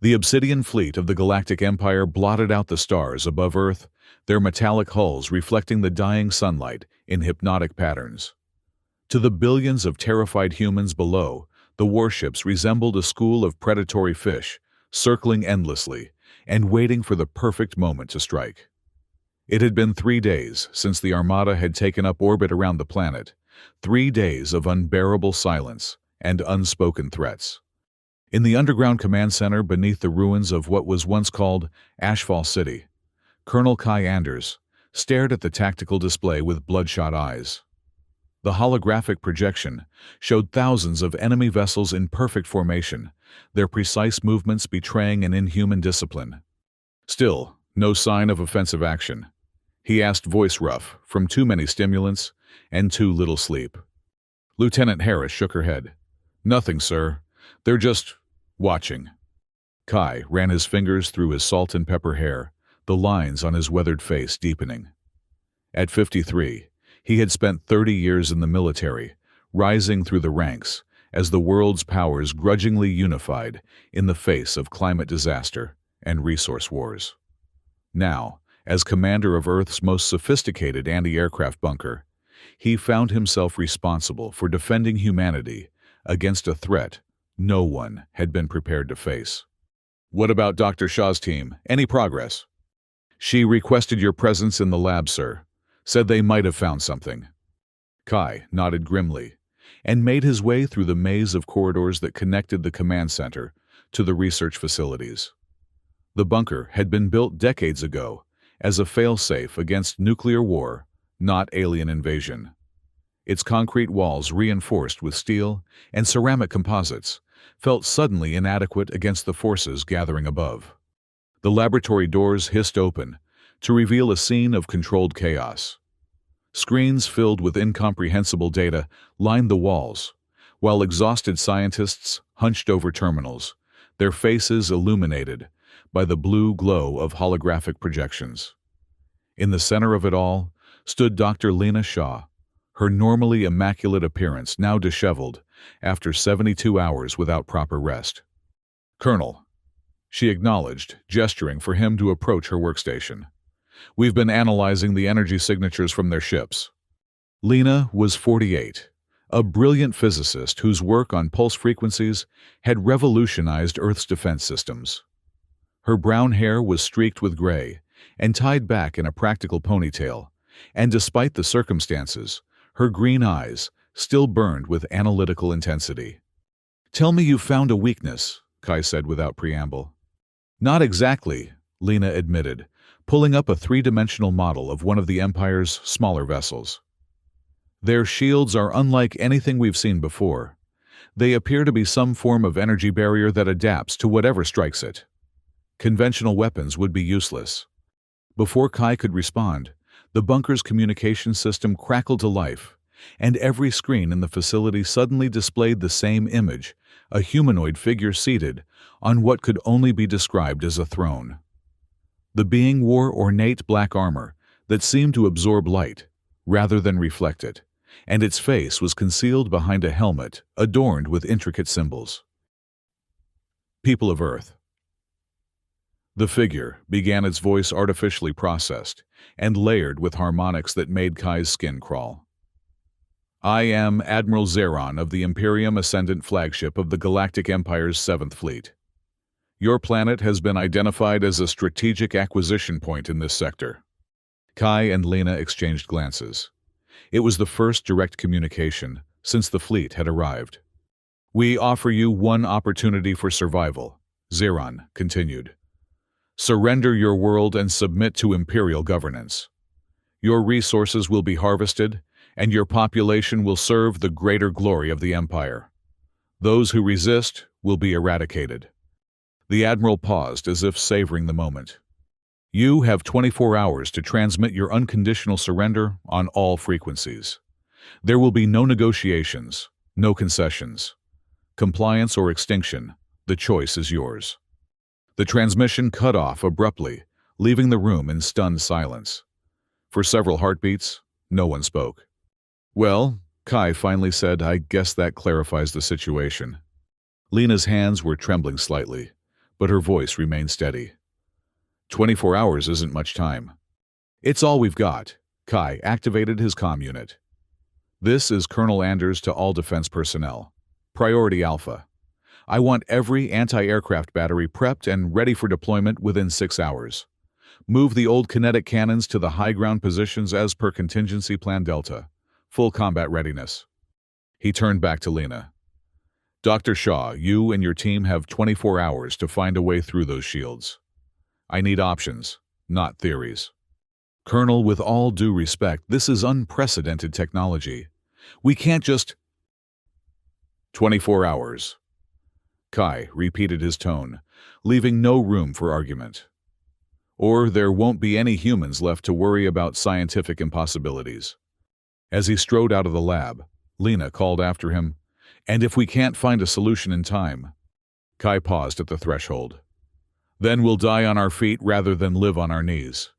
The obsidian fleet of the Galactic Empire blotted out the stars above Earth, their metallic hulls reflecting the dying sunlight in hypnotic patterns. To the billions of terrified humans below, the warships resembled a school of predatory fish, circling endlessly and waiting for the perfect moment to strike. It had been 3 days since the Armada had taken up orbit around the planet, 3 days of unbearable silence and unspoken threats. In the underground command center beneath the ruins of what was once called Ashfall City, Colonel Kai Anders stared at the tactical display with bloodshot eyes. The holographic projection showed thousands of enemy vessels in perfect formation, their precise movements betraying an inhuman discipline. Still, no sign of offensive action. He asked, voice rough from too many stimulants and too little sleep. Lieutenant Harris shook her head. Nothing, sir. They're just watching. Kai ran his fingers through his salt and pepper hair, the lines on his weathered face deepening. At 53, he had spent 30 years in the military, rising through the ranks as the world's powers grudgingly unified in the face of climate disaster and resource wars. Now, as commander of Earth's most sophisticated anti-aircraft bunker, he found himself responsible for defending humanity against a threat no one had been prepared to face. What about Dr. Shaw's team? Any progress? She requested your presence in the lab, sir. Said they might have found something. Kai nodded grimly and made his way through the maze of corridors that connected the command center to the research facilities. The bunker had been built decades ago as a fail-safe against nuclear war, not alien invasion. Its concrete walls, reinforced with steel and ceramic composites, felt suddenly inadequate against the forces gathering above. The laboratory doors hissed open to reveal a scene of controlled chaos. Screens filled with incomprehensible data lined the walls, while exhausted scientists hunched over terminals, their faces illuminated by the blue glow of holographic projections. In the center of it all stood Dr. Lena Shaw, her normally immaculate appearance now disheveled after 72 hours without proper rest. Colonel, she acknowledged, gesturing for him to approach her workstation. We've been analyzing the energy signatures from their ships. Lena was 48, a brilliant physicist whose work on pulse frequencies had revolutionized Earth's defense systems. Her brown hair was streaked with gray and tied back in a practical ponytail, and despite the circumstances, her green eyes still burned with analytical intensity. Tell me you found a weakness, Kai said without preamble. Not exactly, Lena admitted, pulling up a three-dimensional model of one of the Empire's smaller vessels. Their shields are unlike anything we've seen before. They appear to be some form of energy barrier that adapts to whatever strikes it. Conventional weapons would be useless. Before Kai could respond, the bunker's communication system crackled to life, and every screen in the facility suddenly displayed the same image, a humanoid figure seated on what could only be described as a throne. The being wore ornate black armor that seemed to absorb light rather than reflect it, and its face was concealed behind a helmet adorned with intricate symbols. People of Earth. The figure began, its voice artificially processed and layered with harmonics that made Kai's skin crawl. I am Admiral Zeron of the Imperium Ascendant flagship of the Galactic Empire's 7th Fleet. Your planet has been identified as a strategic acquisition point in this sector. Kai and Lena exchanged glances. It was the first direct communication since the fleet had arrived. We offer you one opportunity for survival, Zeron continued. Surrender your world and submit to Imperial governance. Your resources will be harvested, and your population will serve the greater glory of the Empire. Those who resist will be eradicated. The Admiral paused as if savoring the moment. You have 24 hours to transmit your unconditional surrender on all frequencies. There will be no negotiations, no concessions. Compliance or extinction, the choice is yours. The transmission cut off abruptly, leaving the room in stunned silence. For several heartbeats, no one spoke. Well, Kai finally said, I guess that clarifies the situation. Lena's hands were trembling slightly, but her voice remained steady. 24 hours isn't much time. It's all we've got. Kai activated his comm unit. This is Colonel Anders to all defense personnel. Priority Alpha. I want every anti-aircraft battery prepped and ready for deployment within 6 hours. Move the old kinetic cannons to the high ground positions as per Contingency Plan Delta. Full combat readiness. He turned back to Lena. Dr. Shaw, you and your team have 24 hours to find a way through those shields. I need options, not theories. Colonel, with all due respect, this is unprecedented technology. We can't just... 24 hours. Kai repeated his tone, leaving no room for argument. Or there won't be any humans left to worry about scientific impossibilities. As he strode out of the lab, Lena called after him, and if we can't find a solution in time... Kai paused at the threshold. Then we'll die on our feet rather than live on our knees.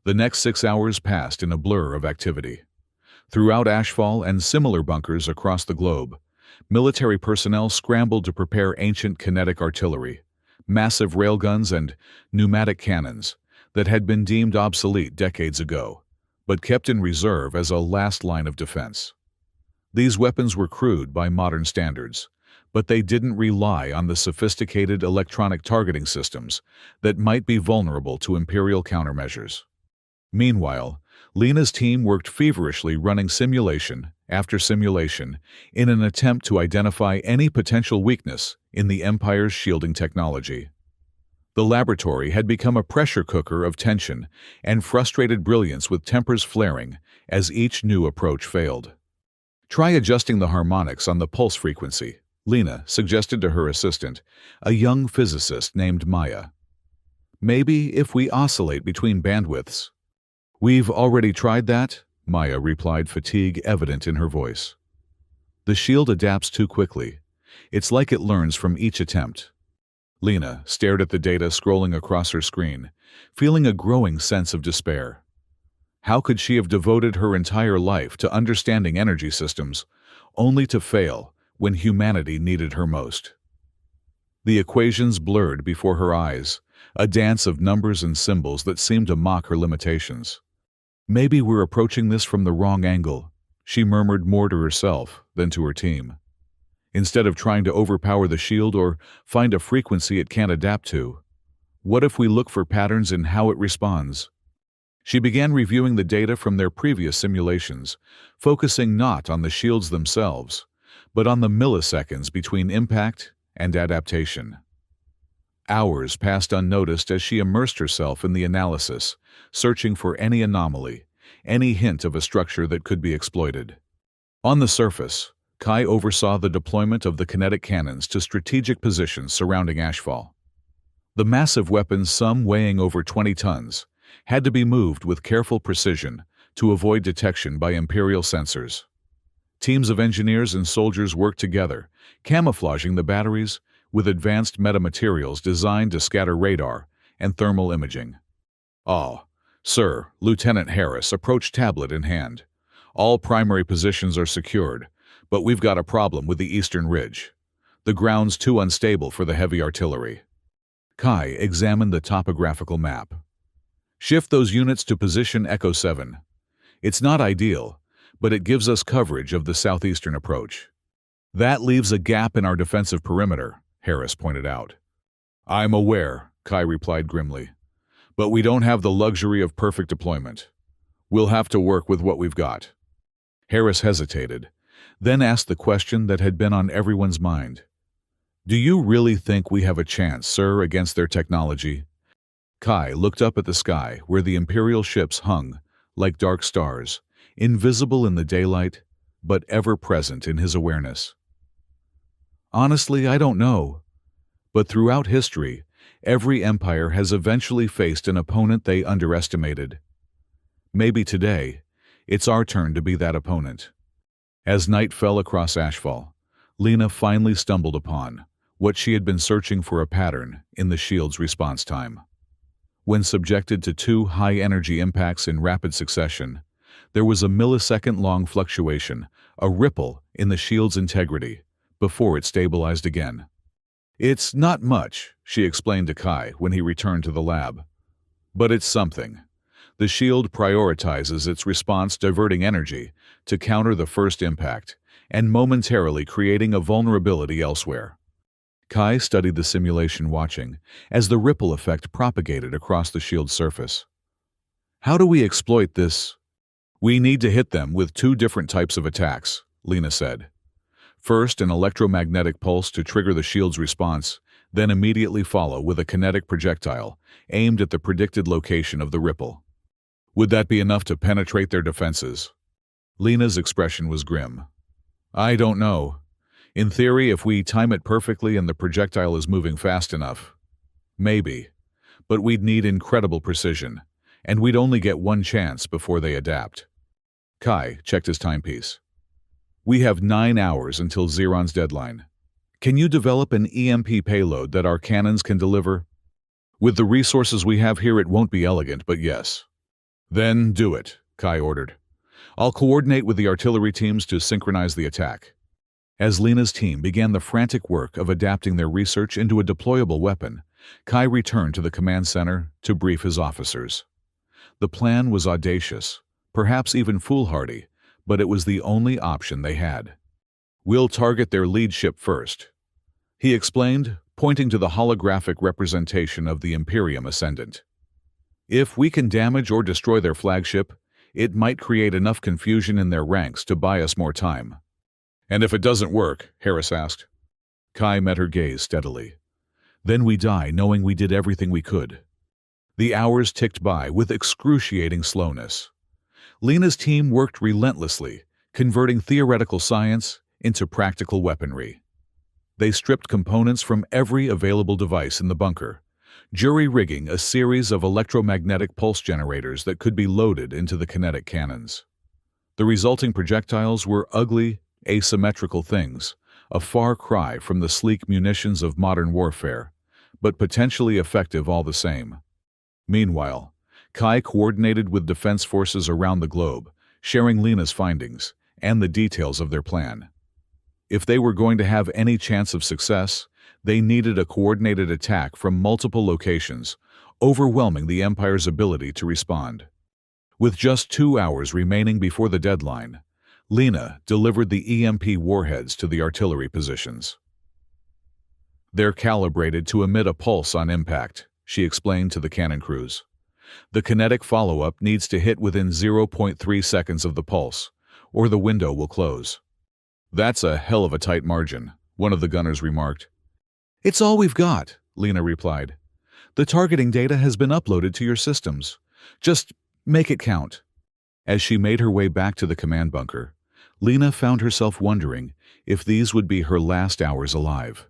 The next 6 hours passed in a blur of activity. Throughout Ashfall and similar bunkers across the globe, military personnel scrambled to prepare ancient kinetic artillery, massive railguns and pneumatic cannons that had been deemed obsolete decades ago, but kept in reserve as a last line of defense. These weapons were crude by modern standards, but they didn't rely on the sophisticated electronic targeting systems that might be vulnerable to Imperial countermeasures. Meanwhile, Lena's team worked feverishly running simulation after simulation in an attempt to identify any potential weakness in the Empire's shielding technology. The laboratory had become a pressure cooker of tension and frustrated brilliance with tempers flaring as each new approach failed. Try adjusting the harmonics on the pulse frequency, Lena suggested to her assistant, a young physicist named Maya. Maybe if we oscillate between bandwidths. We've already tried that, Maya replied, fatigue evident in her voice. The shield adapts too quickly. It's like it learns from each attempt. Lena stared at the data scrolling across her screen, feeling a growing sense of despair. How could she have devoted her entire life to understanding energy systems, only to fail when humanity needed her most? The equations blurred before her eyes, a dance of numbers and symbols that seemed to mock her limitations. Maybe we're approaching this from the wrong angle, she murmured more to herself than to her team. Instead of trying to overpower the shield or find a frequency it can't adapt to, what if we look for patterns in how it responds? She began reviewing the data from their previous simulations, focusing not on the shields themselves, but on the milliseconds between impact and adaptation. Hours passed unnoticed as she immersed herself in the analysis, searching for any anomaly, any hint of a structure that could be exploited. On the surface, Kai oversaw the deployment of the kinetic cannons to strategic positions surrounding Ashfall. The massive weapons, some weighing over 20 tons, had to be moved with careful precision to avoid detection by Imperial sensors. Teams of engineers and soldiers worked together, camouflaging the batteries with advanced metamaterials designed to scatter radar and thermal imaging. "Ah, sir," Lieutenant Harris approached, tablet in hand. "All primary positions are secured, but we've got a problem with the eastern ridge. The ground's too unstable for the heavy artillery." Kai examined the topographical map. "Shift those units to position Echo 7. It's not ideal, but it gives us coverage of the southeastern approach." "That leaves a gap in our defensive perimeter," Harris pointed out. "I'm aware," Kai replied grimly, "but we don't have the luxury of perfect deployment. We'll have to work with what we've got." Harris hesitated, then asked the question that had been on everyone's mind. "Do you really think we have a chance, sir, against their technology?" Kai looked up at the sky where the Imperial ships hung, like dark stars, invisible in the daylight, but ever present in his awareness. "Honestly, I don't know. But throughout history, every empire has eventually faced an opponent they underestimated. Maybe today, it's our turn to be that opponent." As night fell across Ashfall, Lena finally stumbled upon what she had been searching for, a pattern in the shield's response time. When subjected to 2 high-energy impacts in rapid succession, there was a millisecond-long fluctuation, a ripple in the shield's integrity, before it stabilized again. It's not much, she explained to Kai when he returned to the lab. But it's something. The shield prioritizes its response, diverting energy to counter the first impact and momentarily creating a vulnerability elsewhere. Kai studied the simulation, watching as the ripple effect propagated across the shield's surface. How do we exploit this? We need to hit them with two different types of attacks, Lena said. First, an electromagnetic pulse to trigger the shield's response, then immediately follow with a kinetic projectile aimed at the predicted location of the ripple. Would that be enough to penetrate their defenses? Lena's expression was grim. I don't know. In theory, if we time it perfectly and the projectile is moving fast enough. Maybe. But we'd need incredible precision, and we'd only get one chance before they adapt. Kai checked his timepiece. We have 9 hours until Xeron's deadline. Can you develop an EMP payload that our cannons can deliver? With the resources we have here, it won't be elegant, but yes. Then do it, Kai ordered. I'll coordinate with the artillery teams to synchronize the attack. As Lena's team began the frantic work of adapting their research into a deployable weapon, Kai returned to the command center to brief his officers. The plan was audacious, perhaps even foolhardy, but it was the only option they had. We'll target their lead ship first, he explained, pointing to the holographic representation of the Imperium Ascendant. If we can damage or destroy their flagship, it might create enough confusion in their ranks to buy us more time. And if it doesn't work, Harris asked. Kai met her gaze steadily. Then we die knowing we did everything we could. The hours ticked by with excruciating slowness. Lena's team worked relentlessly, converting theoretical science into practical weaponry. They stripped components from every available device in the bunker, jury-rigging a series of electromagnetic pulse generators that could be loaded into the kinetic cannons. The resulting projectiles were ugly, asymmetrical things, a far cry from the sleek munitions of modern warfare, but potentially effective all the same. Meanwhile, Kai coordinated with defense forces around the globe, sharing Lena's findings and the details of their plan. If they were going to have any chance of success, they needed a coordinated attack from multiple locations, overwhelming the Empire's ability to respond. With just 2 hours remaining before the deadline, Lena delivered the EMP warheads to the artillery positions. They're calibrated to emit a pulse on impact, she explained to the cannon crews. The kinetic follow-up needs to hit within 0.3 seconds of the pulse, or the window will close. That's a hell of a tight margin, one of the gunners remarked. It's all we've got, Lena replied. The targeting data has been uploaded to your systems. Just make it count. As she made her way back to the command bunker, Lena found herself wondering if these would be her last hours alive.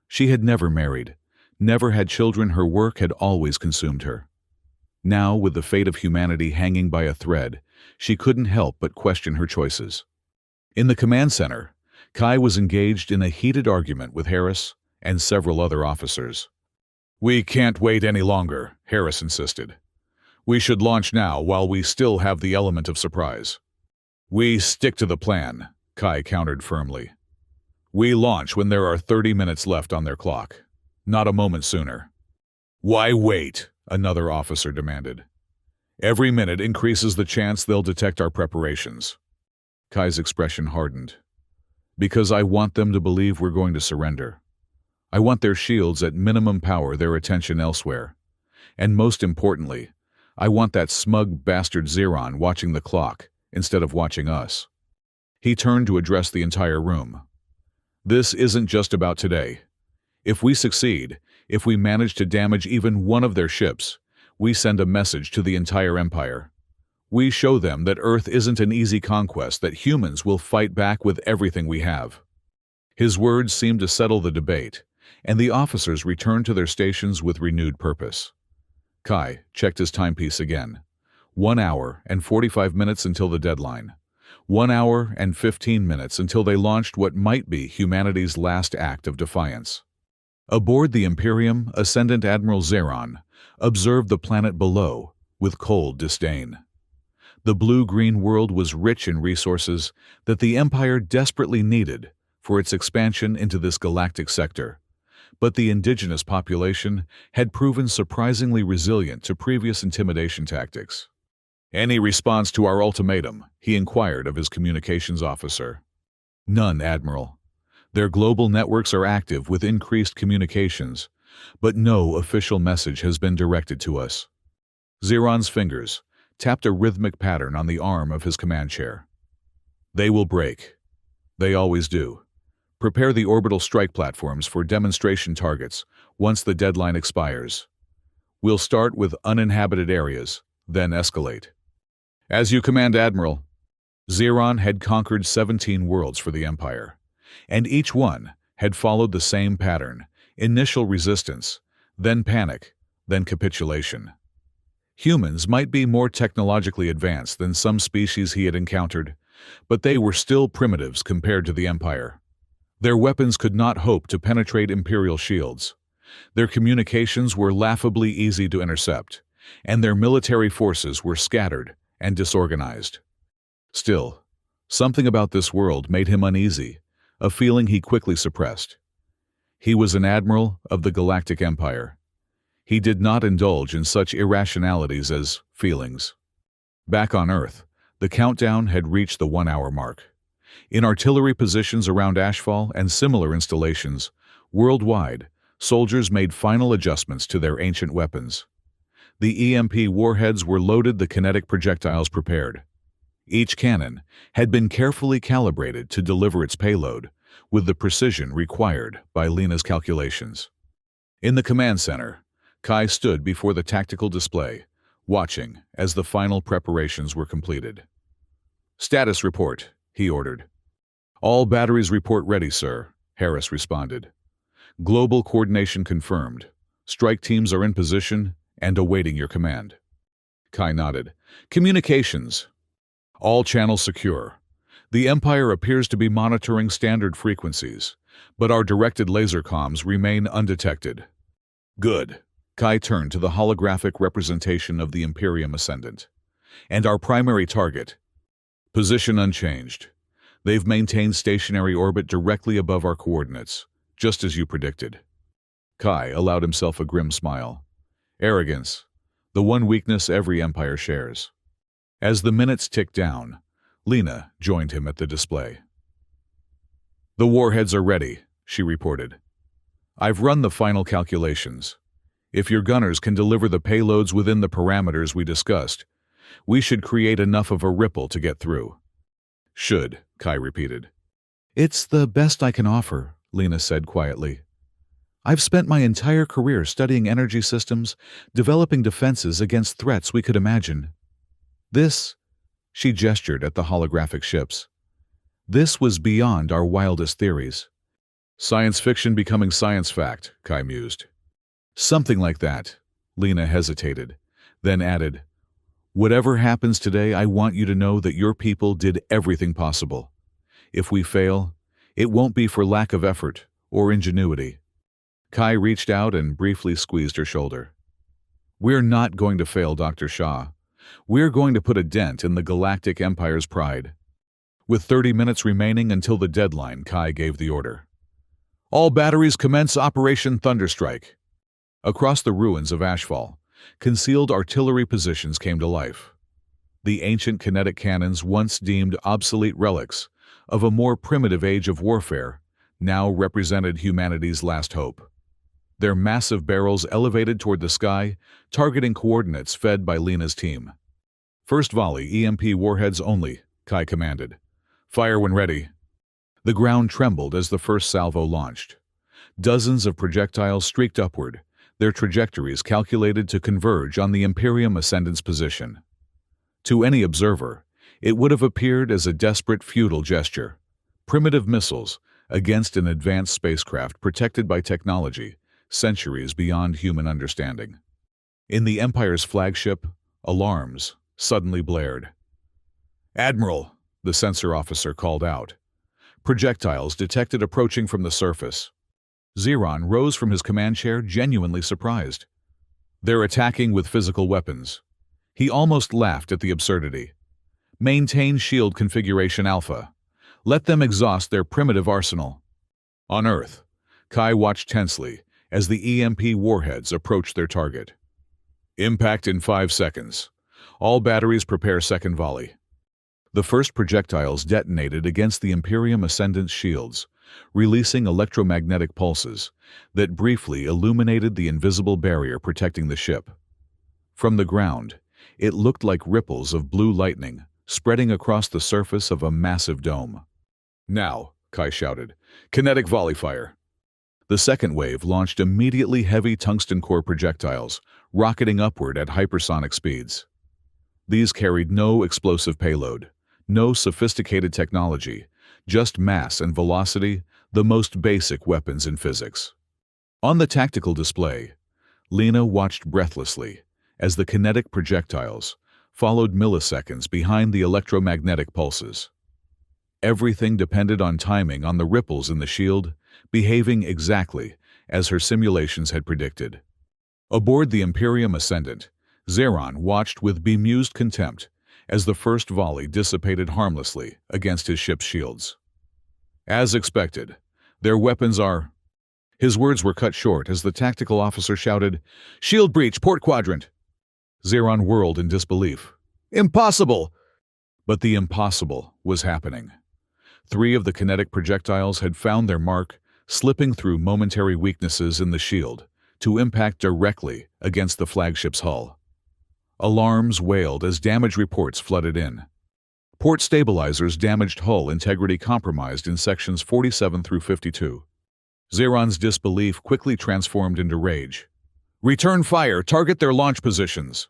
She had never married, never had children. Her work had always consumed her. Now, with the fate of humanity hanging by a thread, she couldn't help but question her choices. In the command center, Kai was engaged in a heated argument with Harris and several other officers. We can't wait any longer, Harris insisted. We should launch now while we still have the element of surprise. We stick to the plan, Kai countered firmly. We launch when there are 30 minutes left on their clock, not a moment sooner. Why wait? Another officer demanded. Every minute increases the chance they'll detect our preparations. Kai's expression hardened. Because I want them to believe we're going to surrender. I want their shields at minimum power, their attention elsewhere. And most importantly, I want that smug bastard Xeron watching the clock instead of watching us. He turned to address the entire room. This isn't just about today. If we succeed, if we manage to damage even one of their ships, we send a message to the entire Empire. We show them that Earth isn't an easy conquest, that humans will fight back with everything we have. His words seemed to settle the debate, and the officers returned to their stations with renewed purpose. Kai checked his timepiece again. 1 hour and 45 minutes until the deadline. 1 hour and 15 minutes until they launched what might be humanity's last act of defiance. Aboard the Imperium, Ascendant Admiral Xeron observed the planet below with cold disdain. The blue-green world was rich in resources that the Empire desperately needed for its expansion into this galactic sector, but the indigenous population had proven surprisingly resilient to previous intimidation tactics. "Any response to our ultimatum?" he inquired of his communications officer. "None, Admiral. Their global networks are active with increased communications, but no official message has been directed to us." Zeron's fingers tapped a rhythmic pattern on the arm of his command chair. "They will break. They always do. Prepare the orbital strike platforms for demonstration targets once the deadline expires. We'll start with uninhabited areas, then escalate." "As you command, Admiral." Zeron had conquered 17 worlds for the Empire, and each one had followed the same pattern: initial resistance, then panic, then capitulation. Humans might be more technologically advanced than some species he had encountered, but they were still primitives compared to the Empire. Their weapons could not hope to penetrate Imperial shields. Their communications were laughably easy to intercept, and their military forces were scattered and disorganized. Still, something about this world made him uneasy, a feeling he quickly suppressed. He was an admiral of the Galactic Empire. He did not indulge in such irrationalities as feelings. Back on Earth, the countdown had reached the 1-hour mark. In artillery positions around Ashfall and similar installations, worldwide, soldiers made final adjustments to their ancient weapons. The EMP warheads were loaded, the kinetic projectiles prepared. Each cannon had been carefully calibrated to deliver its payload with the precision required by Lena's calculations. In the command center, Kai stood before the tactical display, watching as the final preparations were completed. "Status report," he ordered. "All batteries report ready, sir," Harris responded. "Global coordination confirmed. Strike teams are in position and awaiting your command." Kai nodded. "Communications. All channels secure. The Empire appears to be monitoring standard frequencies, but our directed laser comms remain undetected." "Good." Kai turned to the holographic representation of the Imperium Ascendant. "And our primary target?" "Position unchanged. They've maintained stationary orbit directly above our coordinates, just as you predicted." Kai allowed himself a grim smile. Arrogance, the one weakness every empire shares. As the minutes ticked down, Lena joined him at the display. "The warheads are ready," she reported. "I've run the final calculations. If your gunners can deliver the payloads within the parameters we discussed, we should create enough of a ripple to get through." "Should," Kai repeated. "It's the best I can offer," Lena said quietly. "I've spent my entire career studying energy systems, developing defenses against threats we could imagine. This," she gestured at the holographic ships, "this was beyond our wildest theories." "Science fiction becoming science fact," Kai mused. "Something like that," Lena hesitated, then added, "Whatever happens today, I want you to know that your people did everything possible. If we fail, it won't be for lack of effort or ingenuity." Kai reached out and briefly squeezed her shoulder. "We're not going to fail, Dr. Shah. We're going to put a dent in the Galactic Empire's pride." With 30 minutes remaining until the deadline, Kai gave the order. "All batteries commence Operation Thunderstrike." Across the ruins of Ashfall, concealed artillery positions came to life. The ancient kinetic cannons, once deemed obsolete relics of a more primitive age of warfare, now represented humanity's last hope. Their massive barrels elevated toward the sky, targeting coordinates fed by Lena's team. "First volley EMP warheads only," Kai commanded. "Fire when ready." The ground trembled as the first salvo launched. Dozens of projectiles streaked upward, their trajectories calculated to converge on the Imperium Ascendant's position. To any observer, it would have appeared as a desperate, futile gesture. Primitive missiles against an advanced spacecraft protected by technology centuries beyond human understanding. In the Empire's flagship, alarms suddenly blared. "Admiral," the sensor officer called out. "Projectiles detected approaching from the surface." Zeron rose from his command chair, genuinely surprised. "They're attacking with physical weapons." He almost laughed at the absurdity. "Maintain shield configuration Alpha. Let them exhaust their primitive arsenal." On Earth, Kai watched tensely as the EMP warheads approached their target. Impact in 5 seconds. All batteries prepare second volley. The first projectiles detonated against the Imperium Ascendant's shields, releasing electromagnetic pulses that briefly illuminated the invisible barrier protecting the ship. From the ground, it looked like ripples of blue lightning spreading across the surface of a massive dome. "Now," Kai shouted, "kinetic volley fire." The second wave launched immediately heavy tungsten core projectiles, rocketing upward at hypersonic speeds. These carried no explosive payload, no sophisticated technology, just mass and velocity, the most basic weapons in physics. On the tactical display, Lena watched breathlessly as the kinetic projectiles followed milliseconds behind the electromagnetic pulses. Everything depended on timing on the ripples in the shield, behaving exactly as her simulations had predicted. Aboard the Imperium Ascendant, Zeron watched with bemused contempt as the first volley dissipated harmlessly against his ship's shields. "As expected, their weapons are—" His words were cut short as the tactical officer shouted, "Shield breach, port quadrant!" Zeron whirled in disbelief. "Impossible!" But the impossible was happening. 3 of the kinetic projectiles had found their mark, slipping through momentary weaknesses in the shield to impact directly against the flagship's hull. Alarms wailed as damage reports flooded in. Port stabilizers damaged, hull integrity compromised in sections 47 through 52. Zeron's disbelief quickly transformed into rage. "Return fire! Target their launch positions!"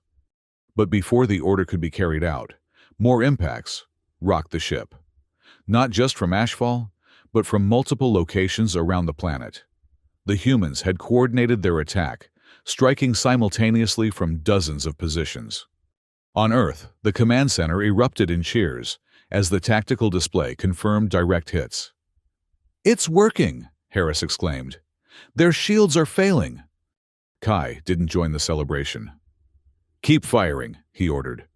But before the order could be carried out, more impacts rocked the ship. Not just from ashfall, but from multiple locations around the planet. The humans had coordinated their attack, striking simultaneously from dozens of positions. On Earth, the command center erupted in cheers as the tactical display confirmed direct hits. "It's working!" Harris exclaimed. "Their shields are failing!" Kai didn't join the celebration. "Keep firing," he ordered.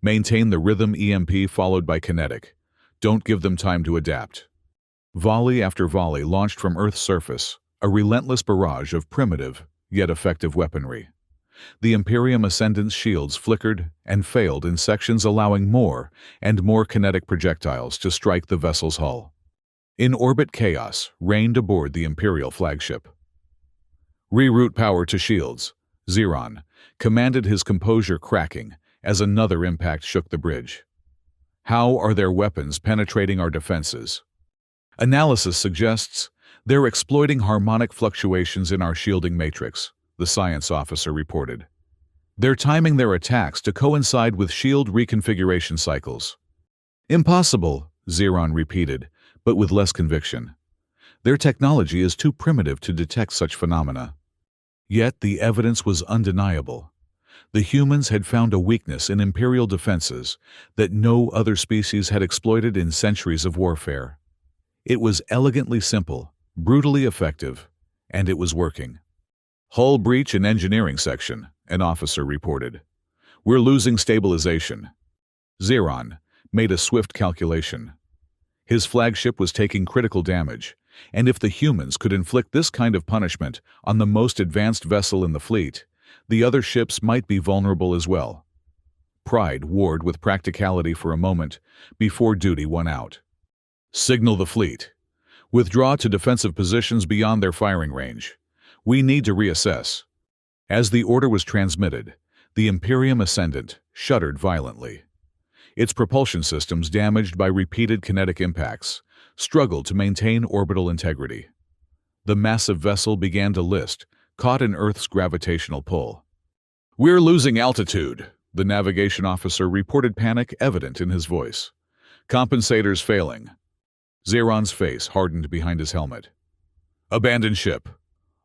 "Maintain the rhythm EMP followed by kinetic. Don't give them time to adapt." Volley after volley launched from Earth's surface, a relentless barrage of primitive, yet effective weaponry. The Imperium Ascendant's shields flickered and failed in sections, allowing more and more kinetic projectiles to strike the vessel's hull. In-orbit chaos reigned aboard the Imperial flagship. "Reroute power to shields," Zeron commanded, his composure cracking as another impact shook the bridge. "How are their weapons penetrating our defenses?" "Analysis suggests they're exploiting harmonic fluctuations in our shielding matrix," the science officer reported. "They're timing their attacks to coincide with shield reconfiguration cycles." "Impossible," Zeron repeated, but with less conviction. "Their technology is too primitive to detect such phenomena." Yet the evidence was undeniable. The humans had found a weakness in Imperial defenses that no other species had exploited in centuries of warfare. It was elegantly simple, brutally effective, and it was working. "Hull breach in engineering section," an officer reported. "We're losing stabilization." Zeron made a swift calculation. His flagship was taking critical damage, and if the humans could inflict this kind of punishment on the most advanced vessel in the fleet, the other ships might be vulnerable as well. Pride warred with practicality for a moment before duty won out. "Signal the fleet. Withdraw to defensive positions beyond their firing range. We need to reassess." As the order was transmitted, the Imperium Ascendant shuddered violently. Its propulsion systems, damaged by repeated kinetic impacts, struggled to maintain orbital integrity. The massive vessel began to list, caught in Earth's gravitational pull. "We're losing altitude," the navigation officer reported, panic evident in his voice. "Compensators failing." Zeron's face hardened behind his helmet. "Abandon ship.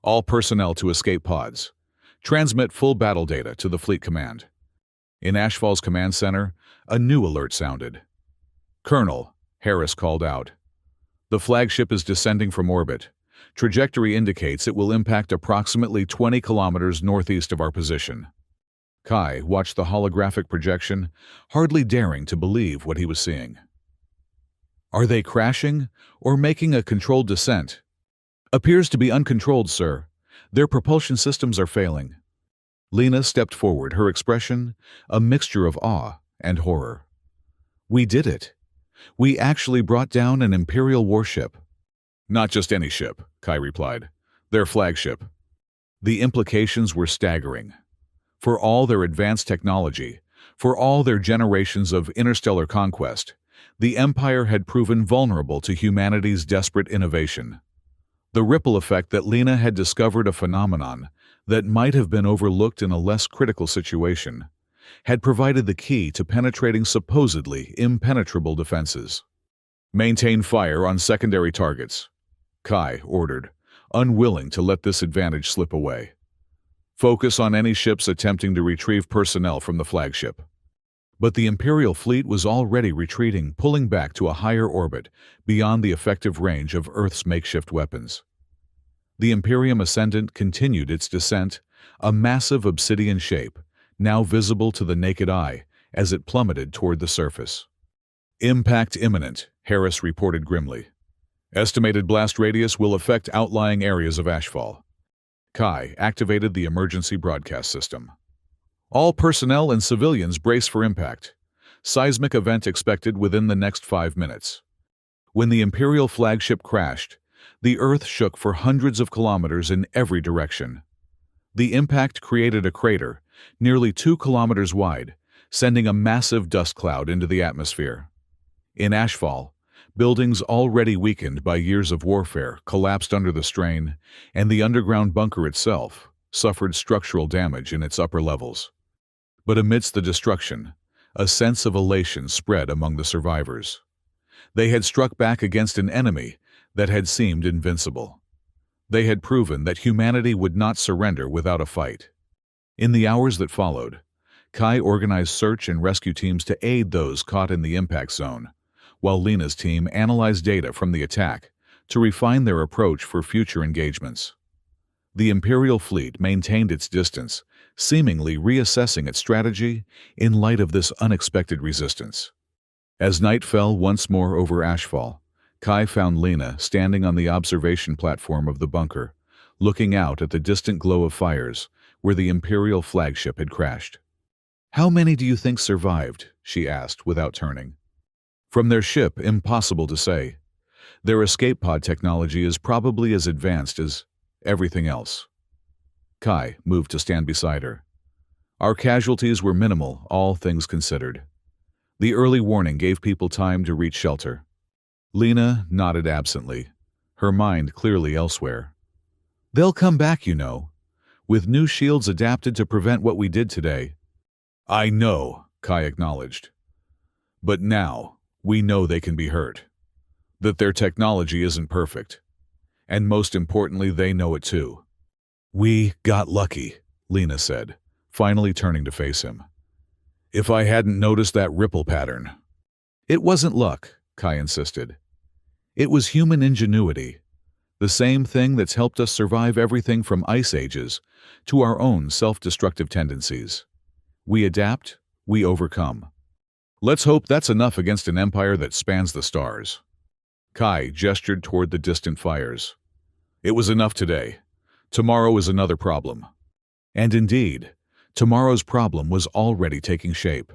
All personnel to escape pods. Transmit full battle data to the fleet command." In Ashfall's command center, a new alert sounded. "Colonel," Harris called out. "The flagship is descending from orbit. Trajectory indicates it will impact approximately 20 kilometers northeast of our position." Kai watched the holographic projection, hardly daring to believe what he was seeing. "Are they crashing or making a controlled descent?" "Appears to be uncontrolled, sir. Their propulsion systems are failing. Lena stepped forward, her expression a mixture of awe and horror. We did it. We actually brought down an Imperial warship. Not just any ship, Kai replied. Their flagship. The implications were staggering. For all their advanced technology, for all their generations of interstellar conquest, the Empire had proven vulnerable to humanity's desperate innovation. The ripple effect that Lena had discovered a phenomenon that might have been overlooked in a less critical situation had provided the key to penetrating supposedly impenetrable defenses. Maintain fire on secondary targets, Kai ordered, unwilling to let this advantage slip away. Focus on any ships attempting to retrieve personnel from the flagship. But the Imperial fleet was already retreating, pulling back to a higher orbit beyond the effective range of Earth's makeshift weapons. The Imperium Ascendant continued its descent, a massive obsidian shape, now visible to the naked eye as it plummeted toward the surface. Impact imminent, Harris reported grimly. Estimated blast radius will affect outlying areas of ashfall. Kai activated the emergency broadcast system. All personnel and civilians brace for impact. Seismic event expected within the next 5 minutes. When the Imperial flagship crashed, the Earth shook for hundreds of kilometers in every direction. The impact created a crater, nearly 2 kilometers wide, sending a massive dust cloud into the atmosphere. In ashfall, buildings already weakened by years of warfare collapsed under the strain, and the underground bunker itself suffered structural damage in its upper levels. But amidst the destruction, a sense of elation spread among the survivors. They had struck back against an enemy that had seemed invincible. They had proven that humanity would not surrender without a fight. In the hours that followed, Kai organized search and rescue teams to aid those caught in the impact zone, while Lena's team analyzed data from the attack to refine their approach for future engagements. The Imperial fleet maintained its distance, seemingly reassessing its strategy in light of this unexpected resistance. As night fell once more over ashfall, Kai found Lena standing on the observation platform of the bunker, looking out at the distant glow of fires where the Imperial flagship had crashed. "How many do you think survived?" she asked without turning. "From their ship, impossible to say. Their escape pod technology is probably as advanced as everything else." Kai moved to stand beside her. "Our casualties were minimal, all things considered. The early warning gave people time to reach shelter." Lena nodded absently, her mind clearly elsewhere. "They'll come back, you know, with new shields adapted to prevent what we did today." "I know," Kai acknowledged. "But now, we know they can be hurt. That their technology isn't perfect. And most importantly, they know it too." "We got lucky," Lena said, finally turning to face him. "If I hadn't noticed that ripple pattern." "It wasn't luck," Kai insisted. "It was human ingenuity, the same thing that's helped us survive everything from ice ages to our own self-destructive tendencies. We adapt, we overcome. Let's hope that's enough against an empire that spans the stars." Kai gestured toward the distant fires. "It was enough today. Tomorrow is another problem." And indeed, tomorrow's problem was already taking shape.